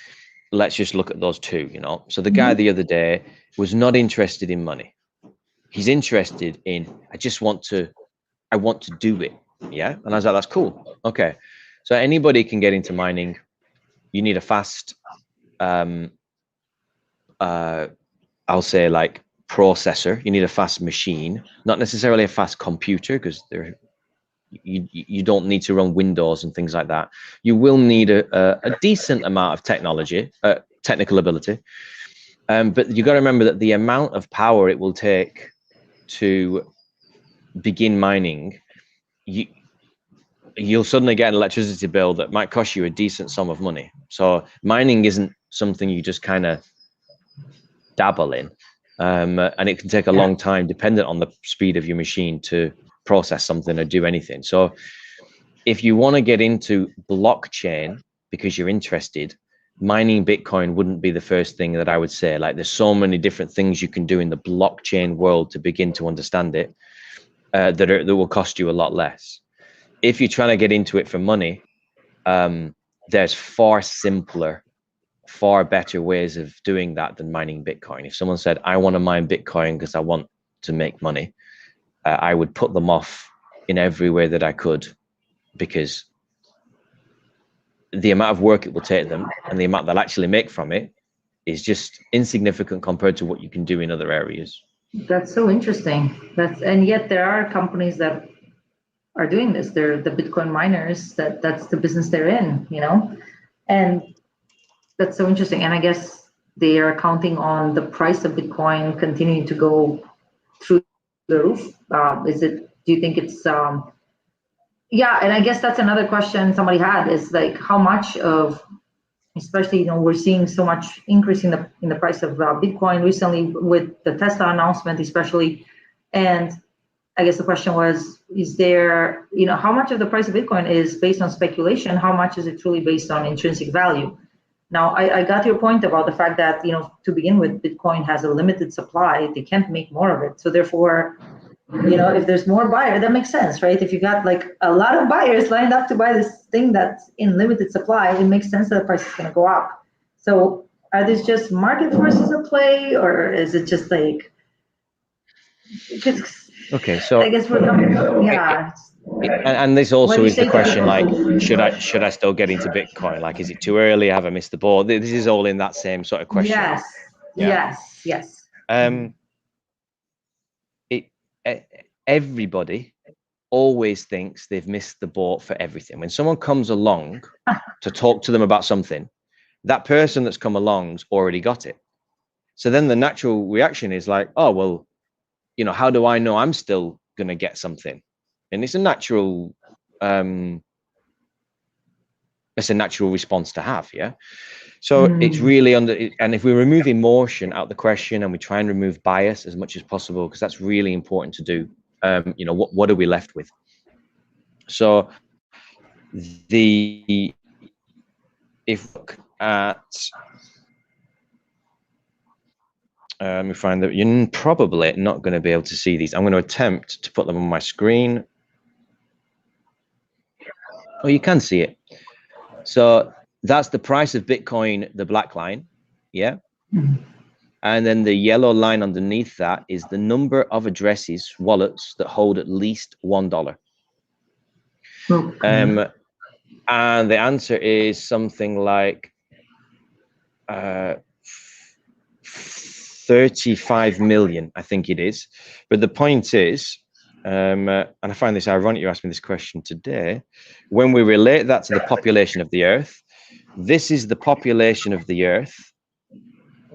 let's just look at those two, So the guy the other day was not interested in money. He's interested in, I want to do it. Yeah. And I was like, that's cool. Okay. So anybody can get into mining. You need a fast, I'll say like processor. You need a fast machine, not necessarily a fast computer, because you don't need to run Windows and things like that. You will need a decent amount of technical ability. But you got to remember that the amount of power it will take to begin mining, you'll suddenly get an electricity bill that might cost you a decent sum of money. So mining isn't something you just kind of dabble in, and it can take a long time dependent on the speed of your machine to process something or do anything. So if you want to get into blockchain because you're interested, mining Bitcoin wouldn't be the first thing that I would say. Like, there's so many different things you can do in the blockchain world to begin to understand it, that will cost you a lot less. If you're trying to get into it for money, there's far simpler, far better ways of doing that than mining Bitcoin. If someone said, I want to mine Bitcoin because I want to make money, I would put them off in every way that I could, because the amount of work it will take them and the amount they'll actually make from it is just insignificant compared to what you can do in other areas. That's so interesting. And yet there are companies that are doing this. They're the Bitcoin miners. That's the business they're in, and that's so interesting. And I guess they are counting on the price of Bitcoin continuing to go through the roof. Do you think it's yeah? And I guess that's another question somebody had, is like, how much of, especially, we're seeing so much increase in the price of Bitcoin recently with the Tesla announcement, especially. And I guess the question was, is there, how much of the price of Bitcoin is based on speculation? How much is it truly based on intrinsic value? Now, I got your point about the fact that, to begin with, Bitcoin has a limited supply. They can't make more of it. So therefore, if there's more buyers, that makes sense, right? If you got like a lot of buyers lined up to buy this thing that's in limited supply, it makes sense that the price is going to go up. So are these just market forces at play, or is it just like, okay, so I guess we're yeah. And this also is the question, like, should I still get into Bitcoin? Like, is it too early? Have I missed the ball? This is all in that same sort of question. Yes. Everybody always thinks they've missed the boat for everything. When someone comes along to talk to them about something, that person that's come along's already got it. So then the natural reaction is like, oh, well, how do I know I'm still going to get something? And it's a natural response to have, yeah. So it's really and if we remove emotion out the question and we try and remove bias as much as possible, because that's really important to do, what are we left with? So if we look at we find that you're probably not going to be able to see these. I'm going to attempt to put them on my screen. Oh, you can see it. So that's the price of Bitcoin, the black line, yeah? And then the yellow line underneath that is the number of addresses, wallets, that hold at least $1. Okay. And the answer is something like 35 million, I think it is. But the point is, and I find this ironic you asked me this question today, when we relate that to the population of the Earth, this is the population of the Earth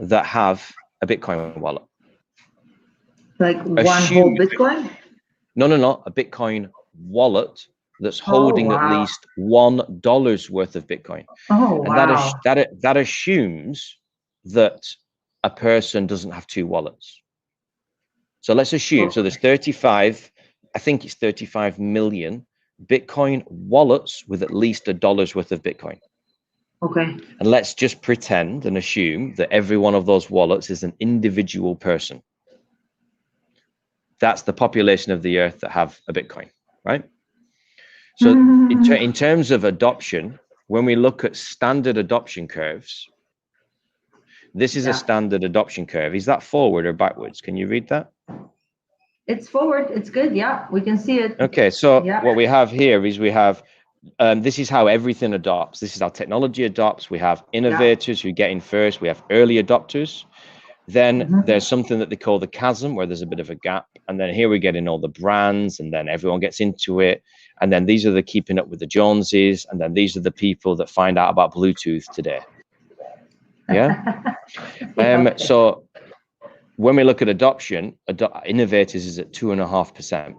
that have a Bitcoin wallet. Like one whole Bitcoin? No, a Bitcoin wallet that's holding at least $1 worth of Bitcoin. Oh, and that assumes that a person doesn't have two wallets. So let's assume, so there's 35 million Bitcoin wallets with at least $1 worth of Bitcoin. Okay. And let's just pretend and assume that every one of those wallets is an individual person. That's the population of the Earth that have a Bitcoin, right? So in terms of adoption, when we look at standard adoption curves, this is a standard adoption curve. Is that forward or backwards? Can you read that? It's forward. It's good. Yeah, we can see it. Okay, so what we have here is we have, this is how everything adopts. This is how technology adopts. We have innovators who get in first. We have early adopters. Then there's something that they call the chasm, where there's a bit of a gap. And then here we get in all the brands, and then everyone gets into it. And then these are the keeping up with the Joneses. And then these are the people that find out about Bluetooth today. Yeah. So when we look at adoption, innovators is at 2.5%.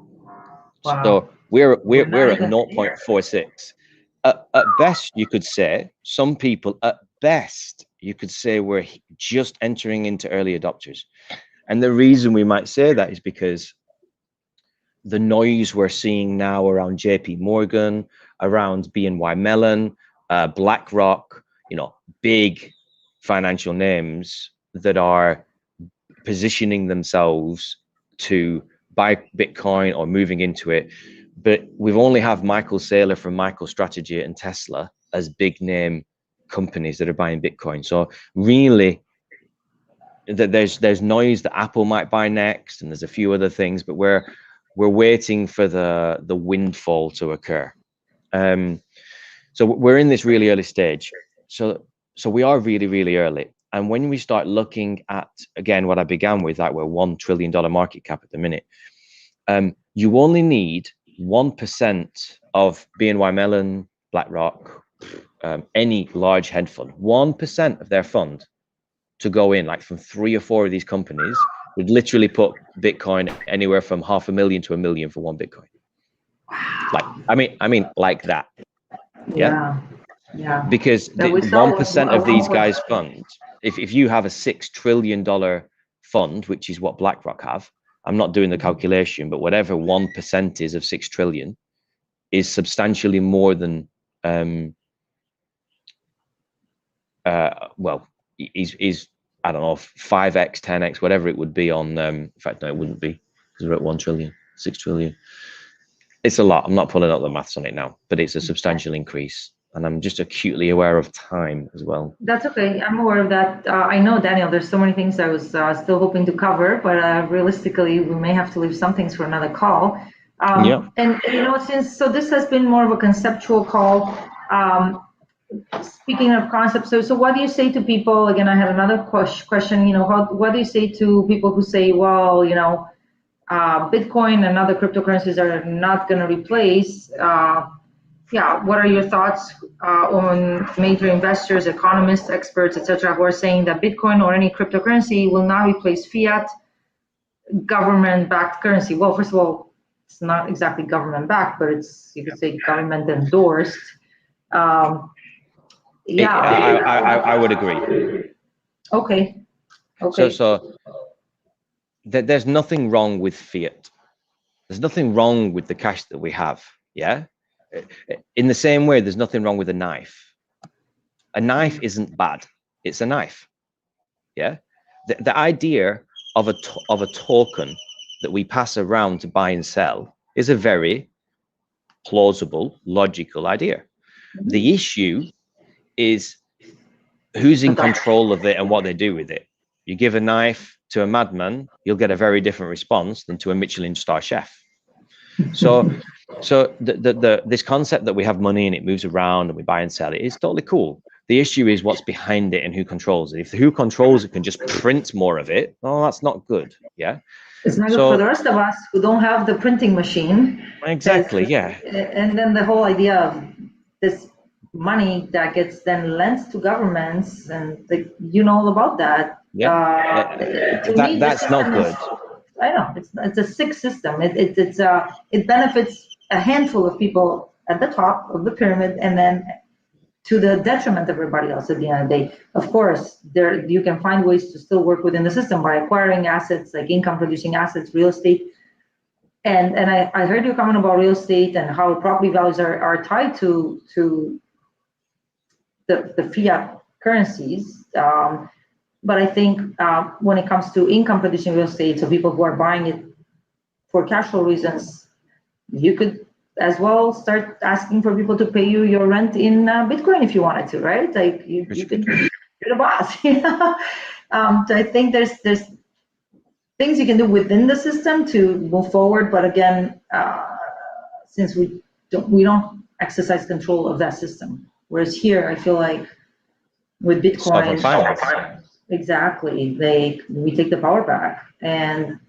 Wow. So we're at 0.46. At best, you could say, some people at best, you could say we're just entering into early adopters. And the reason we might say that is because the noise we're seeing now around JP Morgan, around BNY Mellon, BlackRock, big financial names that are positioning themselves to buy Bitcoin or moving into it. But we've only have Michael Saylor from MicroStrategy and Tesla as big name companies that are buying Bitcoin. So really, there's noise that Apple might buy next, and there's a few other things, but we're waiting for the windfall to occur. So we're in this really early stage. So we are really, really early. And when we start looking at, again, what I began with, that we're $1 trillion market cap at the minute, you only need 1% of BNY Mellon, BlackRock, any large hedge fund, 1% of their fund to go in, like from 3 or 4 of these companies would literally put Bitcoin anywhere from $500,000 to $1 million for one Bitcoin. Like, I mean, like that. Yeah. Because the 1% of these guys' funds, if you have a $6 trillion fund, which is what BlackRock have, I'm not doing the calculation, but whatever 1% is of 6 trillion is substantially more than, well, is I don't know, 5x, 10x, whatever it would be on, in fact, no, it wouldn't be, because we're at 1 trillion, 6 trillion. It's a lot. I'm not pulling up the maths on it now, but it's a substantial increase. And I'm just acutely aware of time as well. That's okay. I'm aware of that. I know, Daniel, there's so many things I was still hoping to cover, but realistically, we may have to leave some things for another call. Yeah. And, you know, so this has been more of a conceptual call. Speaking of concepts, so what do you say to people? Again, I had another question, you know, what do you say to people who say, well, you know, Bitcoin and other cryptocurrencies are not going to replace, what are your thoughts on major investors, economists, experts, etc., who are saying that Bitcoin or any cryptocurrency will not replace fiat government-backed currency? Well, first of all, it's not exactly government-backed, but it's, you could say, government-endorsed. I would agree. Okay. So there's nothing wrong with fiat. There's nothing wrong with the cash that we have. Yeah. In the same way, there's nothing wrong with a knife. A knife isn't bad. It's a knife. Yeah. The idea of a token that we pass around to buy and sell is a very plausible, logical idea. The issue is who's in control of it and what they do with it. You give a knife to a madman, you'll get a very different response than to a Michelin star chef. So this concept that we have money and it moves around and we buy and sell it is totally cool. The issue is what's behind it and who controls it. If who controls it can just print more of it, well, that's not good. Yeah. It's not good for the rest of us who don't have the printing machine. Exactly. Yeah. And then the whole idea of this money that gets then lent to governments, and you know all about that. Yeah. That's not good. I know it's a sick system. It benefits a handful of people at the top of the pyramid, and then to the detriment of everybody else at the end of the day. Of course, you can find ways to still work within the system by acquiring assets like income-producing assets, real estate. And I heard you comment about real estate and how property values are tied to the fiat currencies. But I think when it comes to income-producing real estate, so people who are buying it for cash flow reasons, you could as well start asking for people to pay you your rent in Bitcoin if you wanted to, right? Like you could, you're the boss. So I think there's things you can do within the system to move forward. But again, since we don't exercise control of that system, whereas here I feel like with Bitcoin. Exactly. We take the power back. And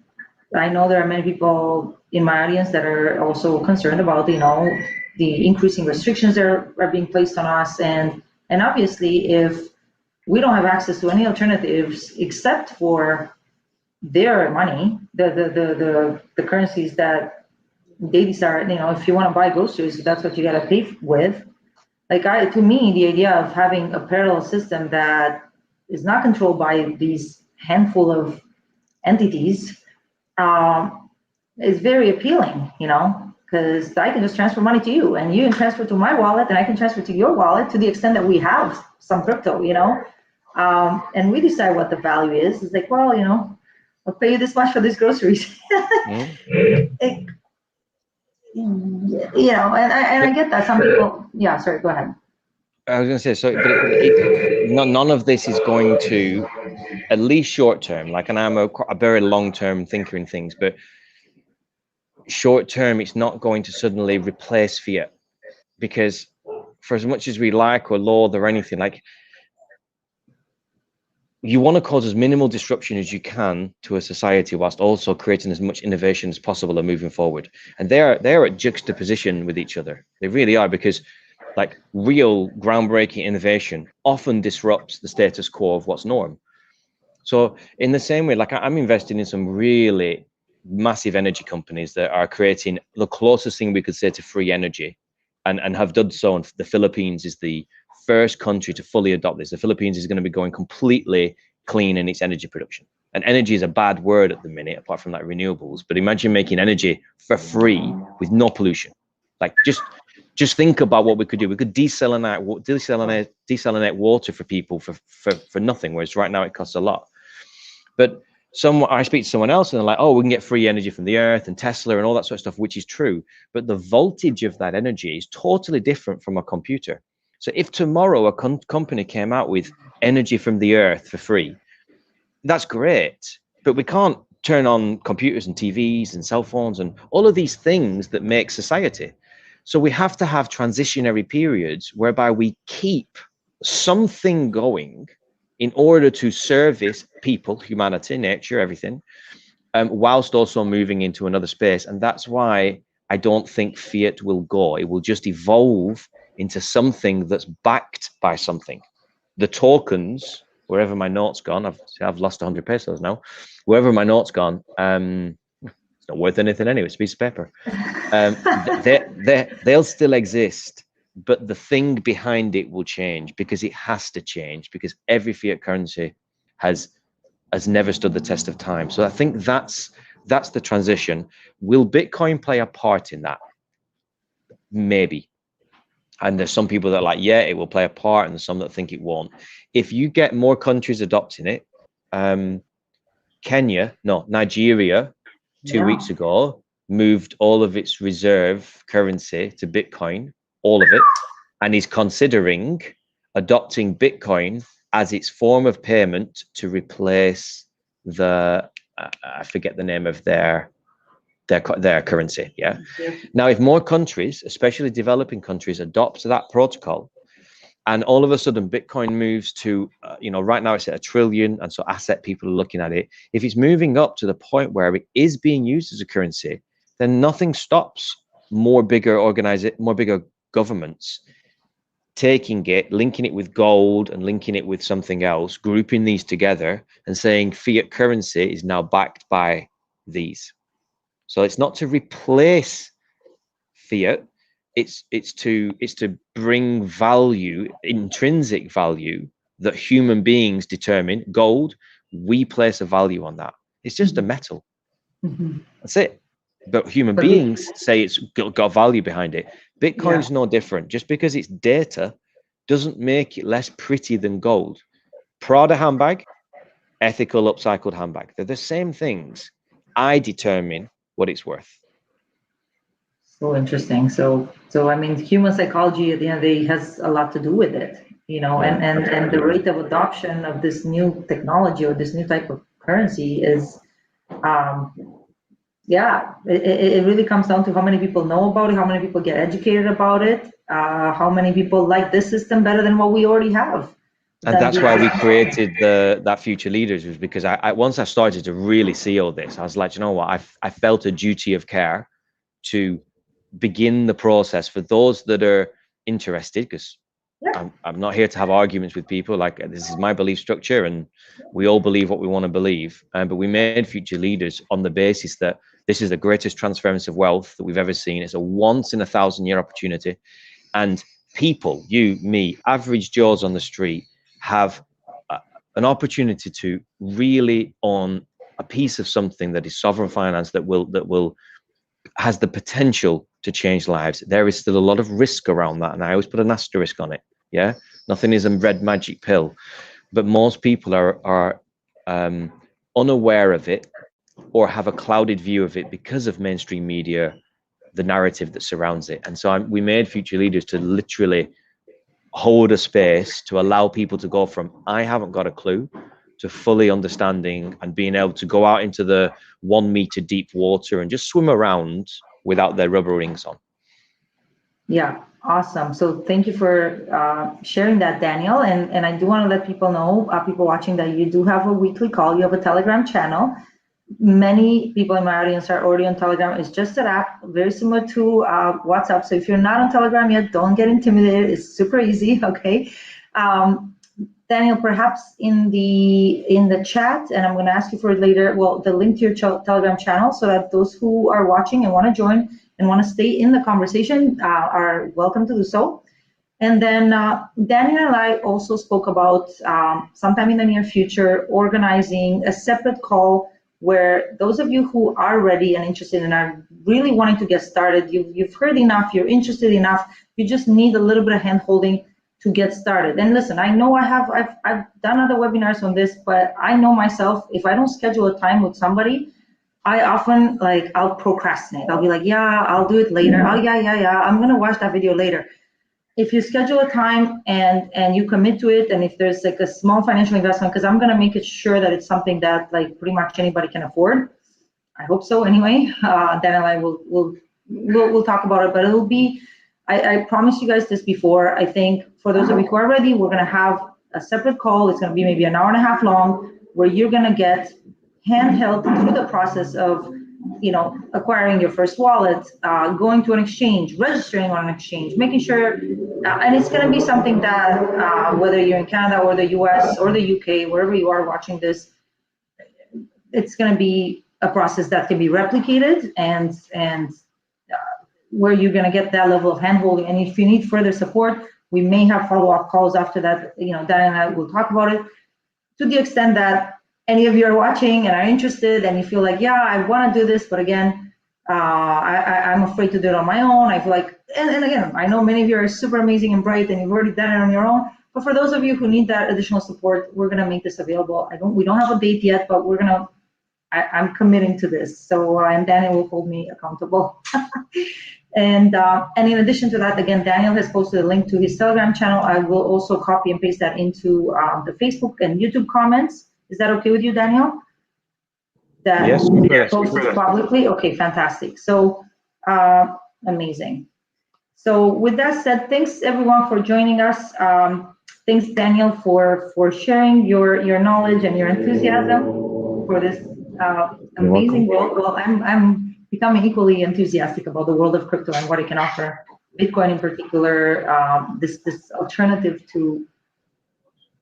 I know there are many people in my audience that are also concerned about, you know, the increasing restrictions that are being placed on us. And obviously, if we don't have access to any alternatives except for their money, the currencies that they decide, you know, if you want to buy groceries, that's what you got to pay with. Like to me, the idea of having a parallel system that is not controlled by these handful of entities is very appealing, you know, because I can just transfer money to you and you can transfer to my wallet and I can transfer to your wallet to the extent that we have some crypto, you know, and we decide what the value is. It's like, well, you know, I'll pay you this much for these groceries. You know, and I get that some people, yeah, sorry, go ahead. I was going to say, so, but none of this is going to, at least short term, like, and I'm a very long term thinker in things, but short term, it's not going to suddenly replace fiat, because for as much as we like or laud or anything, like, you want to cause as minimal disruption as you can to a society whilst also creating as much innovation as possible and moving forward. And they're at juxtaposition with each other. They really are, because like real groundbreaking innovation often disrupts the status quo of what's norm. So in the same way, like I'm investing in some really massive energy companies that are creating the closest thing we could say to free energy, and have done so. And the Philippines is the first country to fully adopt this. The Philippines is going to be going completely clean in its energy production. And energy is a bad word at the minute, apart from like renewables. But imagine making energy for free with no pollution. Like just think about what we could do. We could desalinate water for people for nothing, whereas right now it costs a lot. But I speak to someone else and they're like, oh, we can get free energy from the earth and Tesla and all that sort of stuff, which is true. But the voltage of that energy is totally different from a computer. So if tomorrow a company came out with energy from the earth for free, that's great. But we can't turn on computers and TVs and cell phones and all of these things that make society. So we have to have transitionary periods whereby we keep something going in order to service people, humanity, nature, everything, whilst also moving into another space. And that's why I don't think fiat will go. It will just evolve into something that's backed by something. The tokens, wherever my note's gone, I've lost 100 pesos now. Wherever my note's gone, it's not worth anything anyway. It's a piece of paper. They'll still exist, but the thing behind it will change, because it has to change, because every fiat currency has never stood the test of time. So I think that's the transition. Will Bitcoin play a part in that? Maybe. And there's some people that are like, yeah, it will play a part, and there's some that think it won't. If you get more countries adopting it, Nigeria, 2 weeks ago, moved all of its reserve currency to Bitcoin, all of it, and is considering adopting Bitcoin as its form of payment to replace the, I forget the name of their currency. Yeah. Now, if more countries, especially developing countries, adopt that protocol, and all of a sudden Bitcoin moves to, right now it's at 1 trillion, and so asset people are looking at it. If it's moving up to the point where it is being used as a currency, then nothing stops more bigger governments taking it, linking it with gold and linking it with something else, grouping these together and saying fiat currency is now backed by these. So it's not to replace fiat, it's to bring value, intrinsic value that human beings determine. Gold, we place a value on that. It's just a metal. That's it. But human beings say it's got value behind it. Bitcoin's no different. Just because it's data doesn't make it less pretty than gold. Prada handbag, ethical upcycled handbag. They're the same things. I determine what it's worth. So interesting. So I mean, human psychology at the end of the day has a lot to do with it, and the rate of adoption of this new technology or this new type of currency is, it really comes down to how many people know about it, how many people get educated about it, how many people like this system better than what we already have. And that's why we created that Future Leaders, was because once I started to really see all this, I was like, you know what, I felt a duty of care to begin the process for those that are interested, because I'm not here to have arguments with people. Like, this is my belief structure and we all believe what we want to believe. But we made Future Leaders on the basis that this is the greatest transference of wealth that we've ever seen. It's a once in a 1,000-year opportunity. And people, you, me, average Joes on the street, have an opportunity to really own a piece of something that is sovereign finance, that has the potential to change lives. There is still a lot of risk around that, and I always put an asterisk on it. Yeah, nothing is a red magic pill, but most people are unaware of it, or have a clouded view of it because of mainstream media, the narrative that surrounds it. And so we made Future Leaders to literally hold a space to allow people to go from I haven't got a clue to fully understanding and being able to go out into the 1 meter deep water and just swim around without their rubber rings on. Yeah, Awesome. So thank you for sharing that, Daniel. And I do want to let people know, people watching, that you do have a weekly call. You have a Telegram channel. Many people in my audience are already on Telegram. It's just an app, very similar to WhatsApp. So if you're not on Telegram yet, don't get intimidated. It's super easy, okay? Daniel, perhaps in the chat, and I'm going to ask you for it later, well, the link to your Telegram channel, so that those who are watching and want to join and want to stay in the conversation are welcome to do so. And then Daniel and I also spoke about sometime in the near future organizing a separate call where those of you who are ready and interested and are really wanting to get started, you've heard enough, you're interested enough, you just need a little bit of hand-holding to get started. And listen, I know I've done other webinars on this, but I know myself, if I don't schedule a time with somebody, I often, I'll procrastinate. I'll be like, yeah, I'll do it later. Oh, yeah, I'm gonna watch that video later. If you schedule a time and you commit to it, and if there's like a small financial investment, because I'm gonna make it sure that it's something that like pretty much anybody can afford. I hope so anyway. Then I we'll talk about it, but it'll be, I promised you guys this before. I think for those of you who are ready, we're gonna have a separate call. It's gonna be maybe an hour and a half long, where you're gonna get handheld through the process of, acquiring your first wallet, going to an exchange, registering on an exchange, making sure, and it's going to be something that whether you're in Canada or the US or the UK, wherever you are watching this, it's going to be a process that can be replicated and where you're going to get that level of handholding. And if you need further support, we may have follow-up calls after that. Dan and I will talk about it to the extent that any of you are watching and are interested and you feel like, yeah, I want to do this, but again, I'm afraid to do it on my own. I feel like, and again, I know many of you are super amazing and bright and you've already done it on your own, but for those of you who need that additional support, we're going to make this available. We don't have a date yet, but I'm committing to this. So, and Daniel will hold me accountable. And in addition to that, again, Daniel has posted a link to his Telegram channel. I will also copy and paste that into the Facebook and YouTube comments. Is that okay with you, Daniel? That yes, posted publicly? Okay, fantastic. So amazing. So with that said, thanks everyone for joining us. Thanks, Daniel, for sharing your knowledge and your enthusiasm for this amazing world. Well, I'm becoming equally enthusiastic about the world of crypto and what it can offer. Bitcoin in particular, this alternative to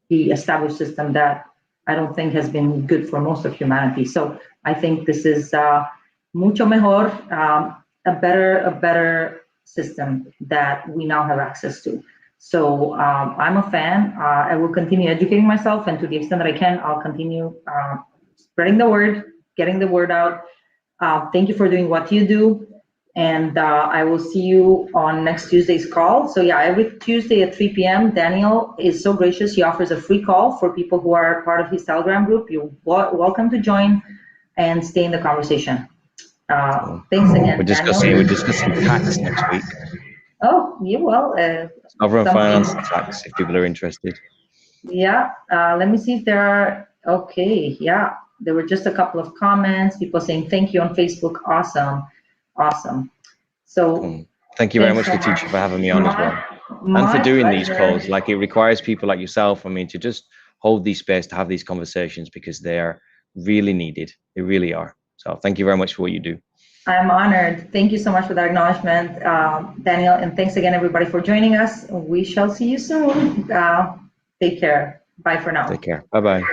the established system that I don't think has been good for most of humanity. So I think this is mucho mejor, a better system that we now have access to. So I'm a fan. I will continue educating myself, and to the extent that I can, I'll continue spreading the word, getting the word out. Thank you for doing what you do. And I will see you on next Tuesday's call. So yeah, every Tuesday at 3 p.m., Daniel is so gracious. He offers a free call for people who are part of his Telegram group. You're welcome to join and stay in the conversation. Thanks again, we're discussing tax next week. Oh, yeah, well. Sovereign finance and tax, if people are interested. Yeah, let me see if there are, okay, yeah. There were just a couple of comments, people saying thank you on Facebook. Awesome. So thank you very much, Letitia, for having me on as well, and for doing these calls. Like, it requires people like yourself, to just hold these space, to have these conversations, because they are really needed. They really are. So thank you very much for what you do. I'm honored. Thank you so much for that acknowledgement, Daniel, and thanks again, everybody, for joining us. We shall see you soon. Take care. Bye for now. Take care. Bye-bye.